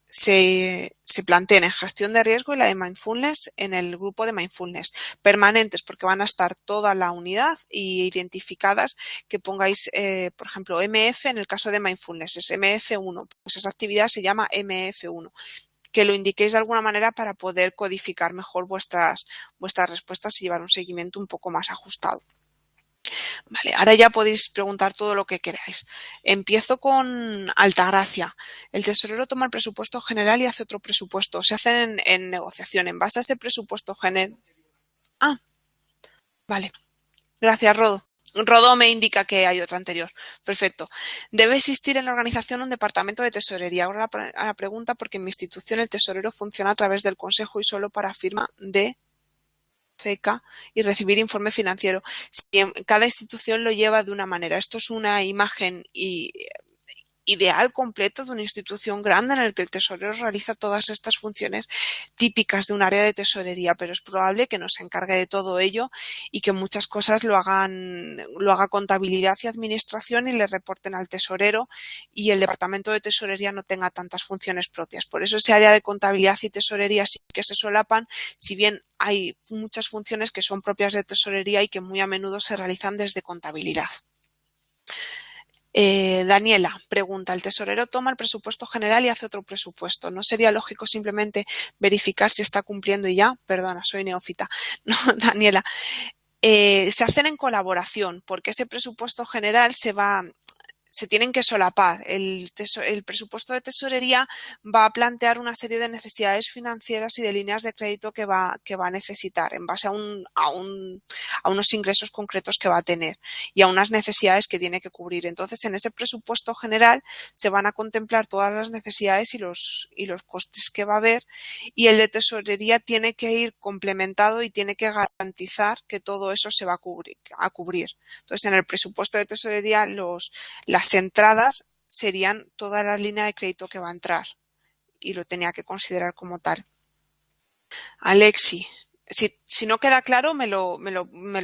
se planteen en gestión de riesgo y la de mindfulness en el grupo de mindfulness. Permanentes, porque van a estar toda la unidad y identificadas, que pongáis, por ejemplo, MF en el caso de mindfulness, es MF1, pues esa actividad se llama MF1. Que lo indiquéis de alguna manera para poder codificar mejor vuestras respuestas y llevar un seguimiento un poco más ajustado. Vale, ahora ya podéis preguntar todo lo que queráis. Empiezo con Altagracia. El tesorero toma el presupuesto general y hace otro presupuesto. Se hacen en negociación. En base a ese presupuesto general. Ah, vale. Gracias, Rodo. Rodo me indica que hay otra anterior. Perfecto. Debe existir en la organización un departamento de tesorería. Ahora la pregunta, porque en mi institución el tesorero funciona a través del consejo y solo para firma de CK y recibir informe financiero. Si cada institución lo lleva de una manera. Esto es una imagen ideal completo de una institución grande en el que el tesorero realiza todas estas funciones típicas de un área de tesorería, pero es probable que no se encargue de todo ello y que muchas cosas lo haga contabilidad y administración y le reporten al tesorero y el departamento de tesorería no tenga tantas funciones propias. Por eso ese área de contabilidad y tesorería sí que se solapan, si bien hay muchas funciones que son propias de tesorería y que muy a menudo se realizan desde contabilidad. Daniela pregunta, el tesorero toma el presupuesto general y hace otro presupuesto. ¿No sería lógico simplemente verificar si está cumpliendo y ya? Perdona, soy neófita. No, Daniela. Se hacen en colaboración porque ese presupuesto general se tienen que solapar. El presupuesto de tesorería va a plantear una serie de necesidades financieras y de líneas de crédito que va a necesitar en base a unos ingresos concretos que va a tener y a unas necesidades que tiene que cubrir. Entonces, en ese presupuesto general se van a contemplar todas las necesidades y los costes que va a haber, y el de tesorería tiene que ir complementado y tiene que garantizar que todo eso se va a cubrir. Entonces, en el presupuesto de tesorería las entradas serían toda la línea de crédito que va a entrar y lo tenía que considerar como tal. Alexi, si no queda claro me lo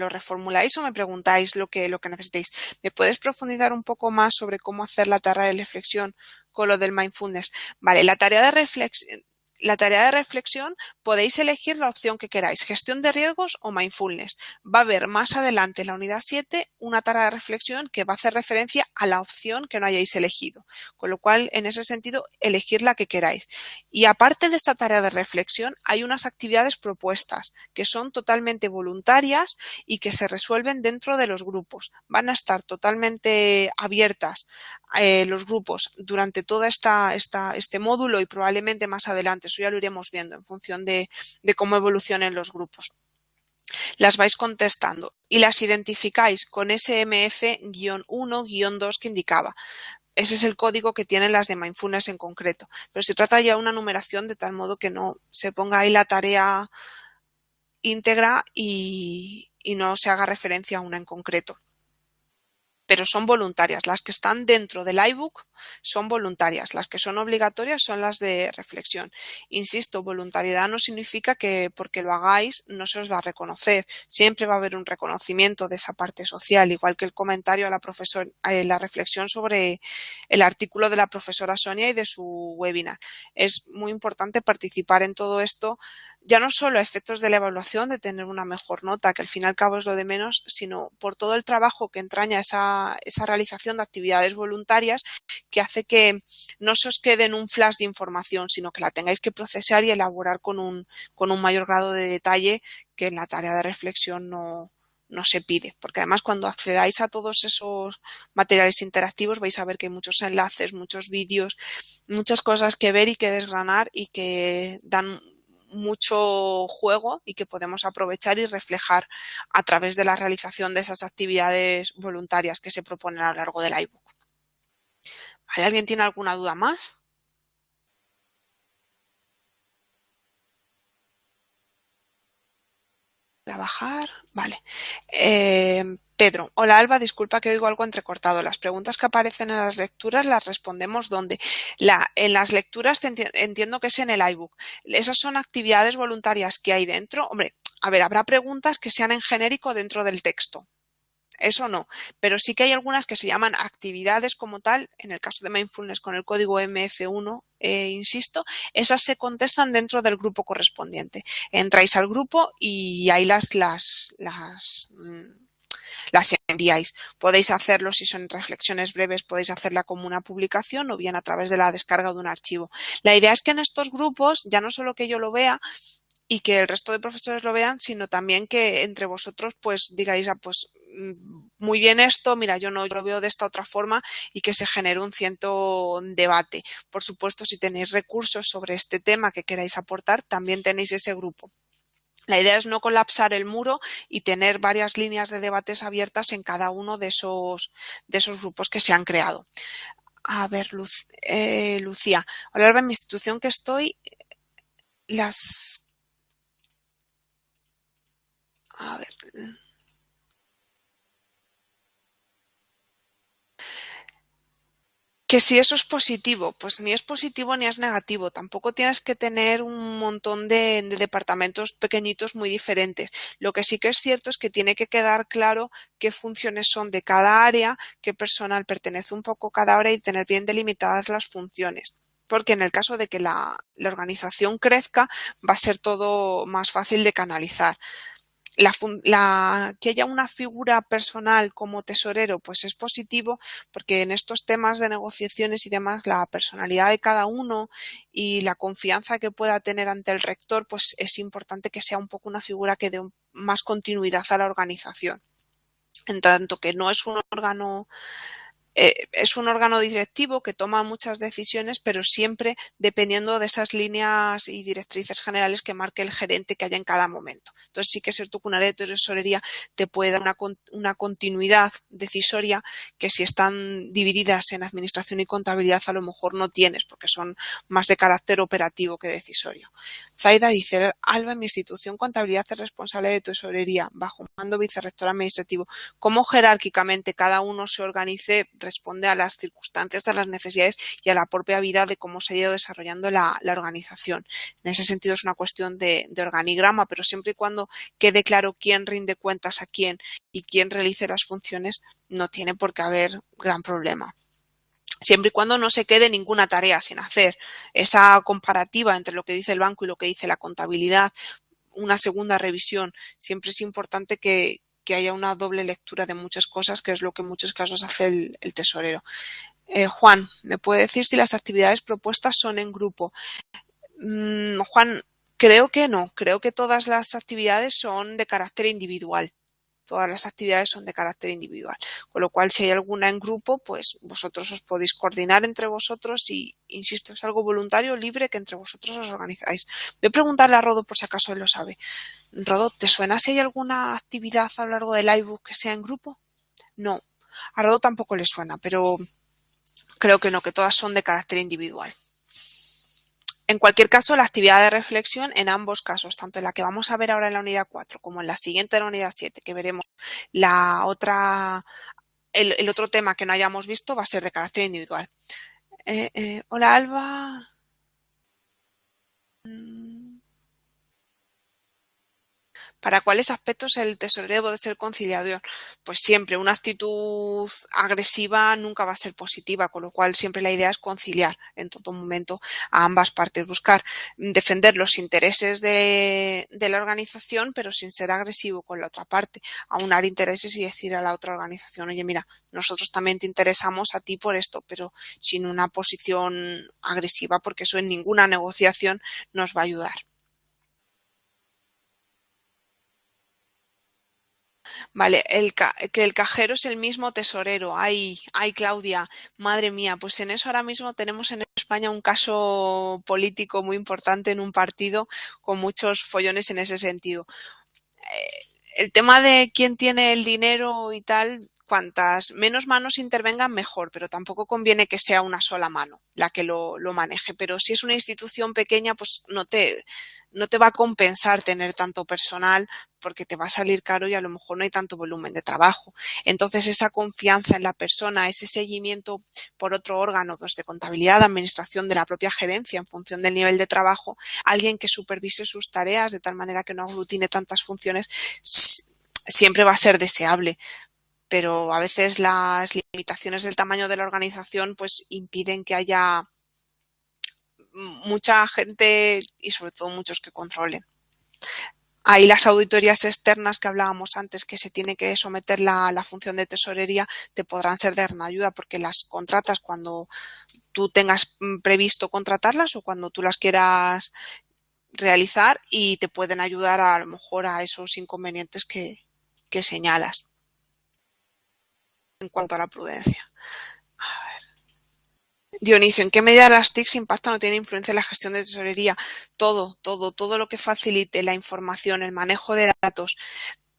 reformuláis o me preguntáis lo que necesitéis. ¿Me puedes profundizar un poco más sobre cómo hacer la tarea de reflexión con lo del mindfulness? Vale, la tarea de reflexión podéis elegir la opción que queráis, gestión de riesgos o mindfulness. Va a haber más adelante en la unidad 7 una tarea de reflexión que va a hacer referencia a la opción que no hayáis elegido, con lo cual en ese sentido elegir la que queráis. Y aparte de esta tarea de reflexión hay unas actividades propuestas que son totalmente voluntarias y que se resuelven dentro de los grupos. Van a estar totalmente abiertas los grupos durante toda este módulo y probablemente más adelante. Eso ya lo iremos viendo en función de cómo evolucionen los grupos. Las vais contestando y las identificáis con SMF-1-2 que indicaba. Ese es el código que tienen las de mindfulness en concreto. Pero se trata ya de una numeración de tal modo que no se ponga ahí la tarea íntegra y no se haga referencia a una en concreto. pero son voluntarias. Las que están dentro del iBook son voluntarias. Las que son obligatorias son las de reflexión. Insisto, voluntariedad no significa que porque lo hagáis no se os va a reconocer. Siempre va a haber un reconocimiento de esa parte social, igual que el comentario a la profesora, la reflexión sobre el artículo de la profesora Sonia y de su webinar. Es muy importante participar en todo esto, ya no solo a efectos de la evaluación, de tener una mejor nota, que al fin y al cabo es lo de menos, sino por todo el trabajo que entraña esa realización de actividades voluntarias, que hace que no se os quede en un flash de información, sino que la tengáis que procesar y elaborar con un mayor grado de detalle que en la tarea de reflexión no se pide, porque además cuando accedáis a todos esos materiales interactivos vais a ver que hay muchos enlaces, muchos vídeos, muchas cosas que ver y que desgranar y que dan mucho juego y que podemos aprovechar y reflejar a través de la realización de esas actividades voluntarias que se proponen a lo largo del iBook. ¿Vale? ¿Alguien tiene alguna duda más? Voy a bajar. Vale. Pedro, hola Alba, disculpa que oigo algo entrecortado. Las preguntas que aparecen en las lecturas las respondemos ¿dónde? En las lecturas entiendo que es en el iBook. Esas son actividades voluntarias que hay dentro. Hombre, a ver, habrá preguntas que sean en genérico dentro del texto. Eso no, pero sí que hay algunas que se llaman actividades como tal, en el caso de Mindfulness con el código MF1, insisto, esas se contestan dentro del grupo correspondiente. Entráis al grupo y ahí las enviáis. Podéis hacerlo si son reflexiones breves, podéis hacerla como una publicación o bien a través de la descarga de un archivo. La idea es que en estos grupos, ya no solo que yo lo vea, y que el resto de profesores lo vean, sino también que entre vosotros pues digáis, pues muy bien esto, mira, yo no lo veo de esta otra forma y que se genere un cierto debate. Por supuesto, si tenéis recursos sobre este tema que queráis aportar, también tenéis ese grupo. La idea es no colapsar el muro y tener varias líneas de debates abiertas en cada uno de esos grupos que se han creado. A ver, Lucía, ahora en mi institución que estoy, a ver, que si eso es positivo, pues ni es positivo ni es negativo. Tampoco tienes que tener un montón de departamentos pequeñitos muy diferentes. Lo que sí que es cierto es que tiene que quedar claro qué funciones son de cada área, qué personal pertenece un poco a cada área y tener bien delimitadas las funciones. Porque en el caso de que la organización crezca, va a ser todo más fácil de canalizar. Que haya una figura personal como tesorero, pues es positivo, porque en estos temas de negociaciones y demás, la personalidad de cada uno y la confianza que pueda tener ante el rector, pues es importante que sea un poco una figura que dé más continuidad a la organización. En tanto que no es un órgano es un órgano directivo que toma muchas decisiones, pero siempre dependiendo de esas líneas y directrices generales que marque el gerente que haya en cada momento. Entonces sí que es cierto que un área de tesorería te puede dar una continuidad decisoria que si están divididas en administración y contabilidad a lo mejor no tienes, porque son más de carácter operativo que decisorio. Zaida dice, Alba, en mi institución contabilidad es responsable de tesorería, bajo mando vicerrector administrativo. ¿Cómo jerárquicamente cada uno se organice? Responde a las circunstancias, a las necesidades y a la propia vida de cómo se ha ido desarrollando la organización. En ese sentido es una cuestión de organigrama, pero siempre y cuando quede claro quién rinde cuentas a quién y quién realice las funciones, no tiene por qué haber gran problema. Siempre y cuando no se quede ninguna tarea sin hacer. Esa comparativa entre lo que dice el banco y lo que dice la contabilidad, una segunda revisión, siempre es importante que haya una doble lectura de muchas cosas, que es lo que en muchos casos hace el tesorero. Juan, ¿me puede decir si las actividades propuestas son en grupo? Juan, creo que no. Creo que todas las actividades son de carácter individual. Todas las actividades son de carácter individual. Con lo cual, si hay alguna en grupo, pues vosotros os podéis coordinar entre vosotros y, insisto, es algo voluntario, libre, que entre vosotros os organizáis. Voy a preguntarle a Rodo por si acaso él lo sabe. Rodo, ¿te suena si hay alguna actividad a lo largo del iBook que sea en grupo? No. A Rodo tampoco le suena, pero creo que no, que todas son de carácter individual. En cualquier caso, la actividad de reflexión en ambos casos, tanto en la que vamos a ver ahora en la unidad 4 como en la siguiente en la unidad 7, que veremos la otra el otro tema que no hayamos visto va a ser de carácter individual. Hola, Alba. ¿Para cuáles aspectos el tesorero debe ser conciliador? Pues siempre, una actitud agresiva nunca va a ser positiva, con lo cual siempre la idea es conciliar en todo momento a ambas partes, buscar defender los intereses de la organización, pero sin ser agresivo con la otra parte, aunar intereses y decir a la otra organización, oye, mira, nosotros también te interesamos a ti por esto, pero sin una posición agresiva, porque eso en ninguna negociación nos va a ayudar. Vale, que el cajero es el mismo tesorero. Ay, ay, Claudia, madre mía, pues en eso ahora mismo tenemos en España un caso político muy importante en un partido con muchos follones en ese sentido. El tema de quién tiene el dinero y tal, cuantas menos manos intervengan, mejor, pero tampoco conviene que sea una sola mano la que lo maneje. Pero si es una institución pequeña, pues no te va a compensar tener tanto personal porque te va a salir caro y a lo mejor no hay tanto volumen de trabajo. Entonces, esa confianza en la persona, ese seguimiento por otro órgano, pues de contabilidad, de administración, de la propia gerencia en función del nivel de trabajo, alguien que supervise sus tareas de tal manera que no aglutine tantas funciones, siempre va a ser deseable, pero a veces las limitaciones del tamaño de la organización pues impiden que haya mucha gente y sobre todo muchos que controlen. Ahí las auditorías externas que hablábamos antes, que se tiene que someter la función de tesorería, te podrán ser de gran ayuda porque las contratas cuando tú tengas previsto contratarlas o cuando tú las quieras realizar y te pueden ayudar a lo mejor a esos inconvenientes que señalas en cuanto a la prudencia. Dionisio, ¿en qué medida las TICs impactan o tienen influencia en la gestión de tesorería? Todo lo que facilite la información, el manejo de datos,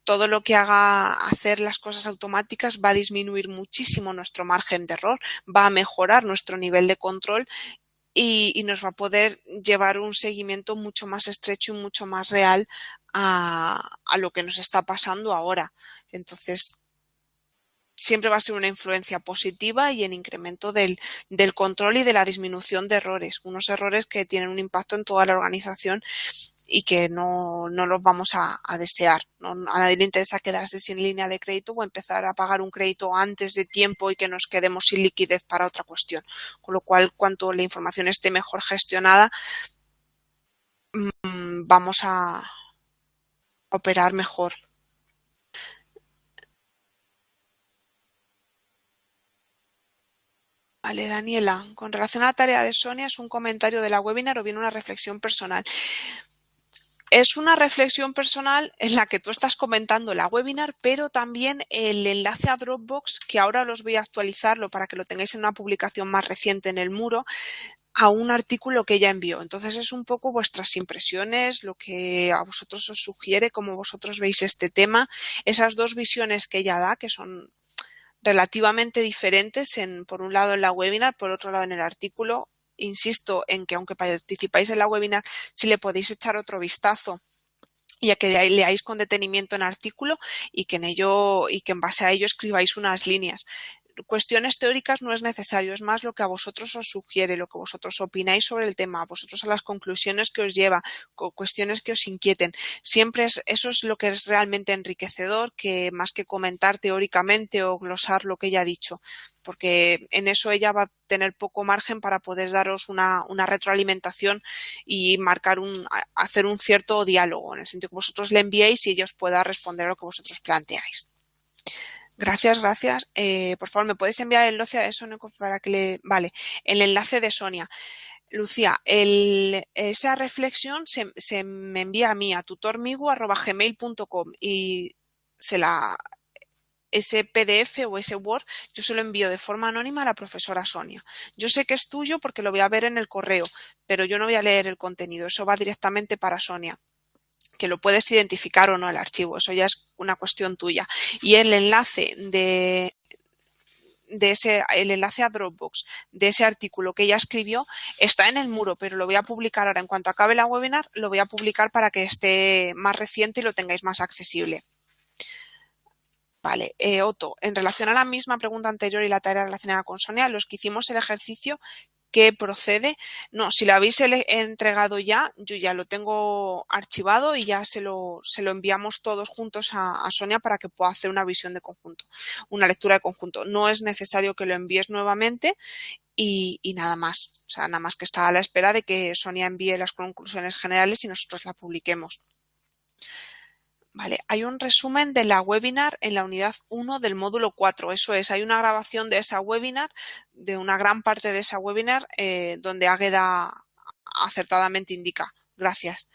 todo lo que haga hacer las cosas automáticas va a disminuir muchísimo nuestro margen de error, va a mejorar nuestro nivel de control y nos va a poder llevar un seguimiento mucho más estrecho y mucho más real a lo que nos está pasando ahora. Entonces, siempre va a ser una influencia positiva y en incremento del control y de la disminución de errores. Unos errores que tienen un impacto en toda la organización y que no los vamos a desear. ¿No? A nadie le interesa quedarse sin línea de crédito o empezar a pagar un crédito antes de tiempo y que nos quedemos sin liquidez para otra cuestión. Con lo cual, cuanto la información esté mejor gestionada, vamos a operar mejor. Vale, Daniela, con relación a la tarea de Sonia, ¿es un comentario de la webinar o bien una reflexión personal? Es una reflexión personal en la que tú estás comentando la webinar, pero también el enlace a Dropbox, que ahora los voy a actualizarlo para que lo tengáis en una publicación más reciente en el muro, a un artículo que ella envió. Entonces es un poco vuestras impresiones, lo que a vosotros os sugiere, cómo vosotros veis este tema, esas dos visiones que ella da, que son relativamente diferentes por un lado en la webinar, por otro lado en el artículo. Insisto en que aunque participáis en la webinar, si le podéis echar otro vistazo y a que leáis con detenimiento el artículo y que en base a ello escribáis unas líneas. Cuestiones teóricas no es necesario, es más lo que a vosotros os sugiere, lo que vosotros opináis sobre el tema, a vosotros a las conclusiones que os lleva, cuestiones que os inquieten. Siempre eso es lo que es realmente enriquecedor, que más que comentar teóricamente o glosar lo que ella ha dicho, porque en eso ella va a tener poco margen para poder daros una retroalimentación y hacer un cierto diálogo, en el sentido que vosotros le enviéis y ella os pueda responder a lo que vosotros planteáis. Gracias, gracias. Por favor, ¿me puedes enviar el enlace a eso para que Vale, el enlace de Sonia. Lucía, esa reflexión se me envía a mí, a tutormigu@gmail.com y ese PDF o ese Word yo se lo envío de forma anónima a la profesora Sonia. Yo sé que es tuyo porque lo voy a ver en el correo, pero yo no voy a leer el contenido, eso va directamente para Sonia. Que lo puedes identificar o no el archivo, eso ya es una cuestión tuya. Y el enlace el enlace a Dropbox de ese artículo que ella escribió está en el muro, pero lo voy a publicar ahora. En cuanto acabe la webinar, lo voy a publicar para que esté más reciente y lo tengáis más accesible. Vale, Otto, en relación a la misma pregunta anterior y la tarea relacionada con Sonia, los que hicimos el ejercicio, ¿qué procede? No, si lo habéis entregado ya, yo ya lo tengo archivado y ya se lo enviamos todos juntos a Sonia para que pueda hacer una visión de conjunto, una lectura de conjunto. No es necesario que lo envíes nuevamente y nada más. O sea, nada más que está a la espera de que Sonia envíe las conclusiones generales y nosotros la publiquemos. Vale, hay un resumen de la webinar en la unidad 1 del módulo 4. Eso es, hay una grabación de esa webinar, de una gran parte de esa webinar, donde Águeda acertadamente indica. Gracias.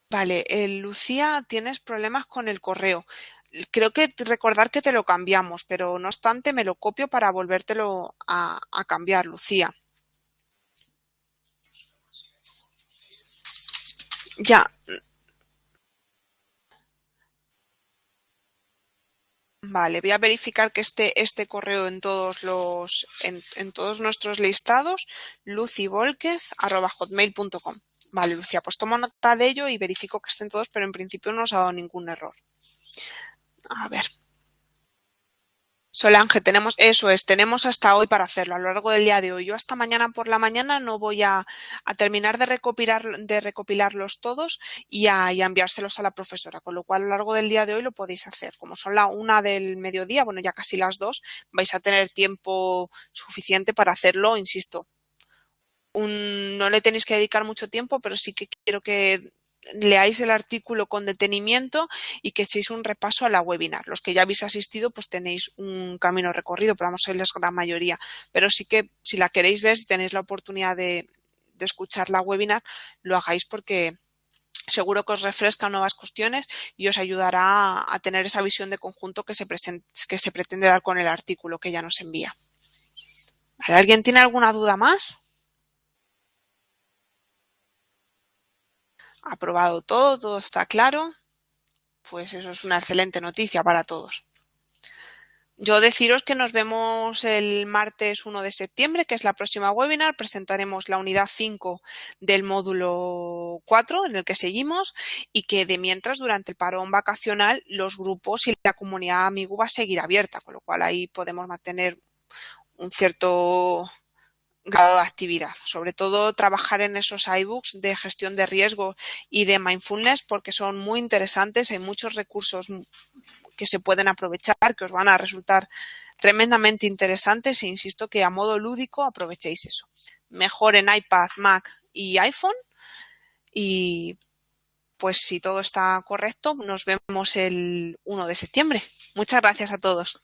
Vale, Lucía, tienes problemas con el correo. Creo que recordar que te lo cambiamos, pero no obstante me lo copio para volvértelo a cambiar, Lucía. Ya, vale, voy a verificar que esté este correo en todos en todos nuestros listados, lucivolquez@hotmail.com. Vale, Lucía, pues tomo nota de ello y verifico que estén todos, pero en principio no os ha dado ningún error. A ver. Solange, tenemos hasta hoy para hacerlo, a lo largo del día de hoy. Yo hasta mañana por la mañana no voy a terminar de recopilarlos todos y a enviárselos a la profesora, con lo cual a lo largo del día de hoy lo podéis hacer. Como son la 1 del mediodía, bueno, ya casi las 2, vais a tener tiempo suficiente para hacerlo, insisto. No le tenéis que dedicar mucho tiempo, pero sí que quiero que leáis el artículo con detenimiento y que echéis un repaso a la webinar. Los que ya habéis asistido, pues tenéis un camino recorrido, pero vamos a ir la gran mayoría. Pero sí que si la queréis ver, si tenéis la oportunidad de escuchar la webinar, lo hagáis porque seguro que os refresca nuevas cuestiones y os ayudará a tener esa visión de conjunto que se pretende dar con el artículo que ya nos envía. ¿Vale? ¿Alguien tiene alguna duda más? Aprobado todo, todo está claro. Pues eso es una excelente noticia para todos. Yo deciros que nos vemos el martes 1 de septiembre, que es la próxima webinar. Presentaremos la unidad 5 del módulo 4 en el que seguimos y que de mientras durante el parón vacacional los grupos y la comunidad Amigo va a seguir abierta, con lo cual ahí podemos mantener un cierto grado de actividad, sobre todo trabajar en esos iBooks de gestión de riesgo y de mindfulness porque son muy interesantes, hay muchos recursos que se pueden aprovechar, que os van a resultar tremendamente interesantes e insisto que a modo lúdico aprovechéis eso. Mejor en iPad, Mac y iPhone y pues si todo está correcto nos vemos el 1 de septiembre. Muchas gracias a todos.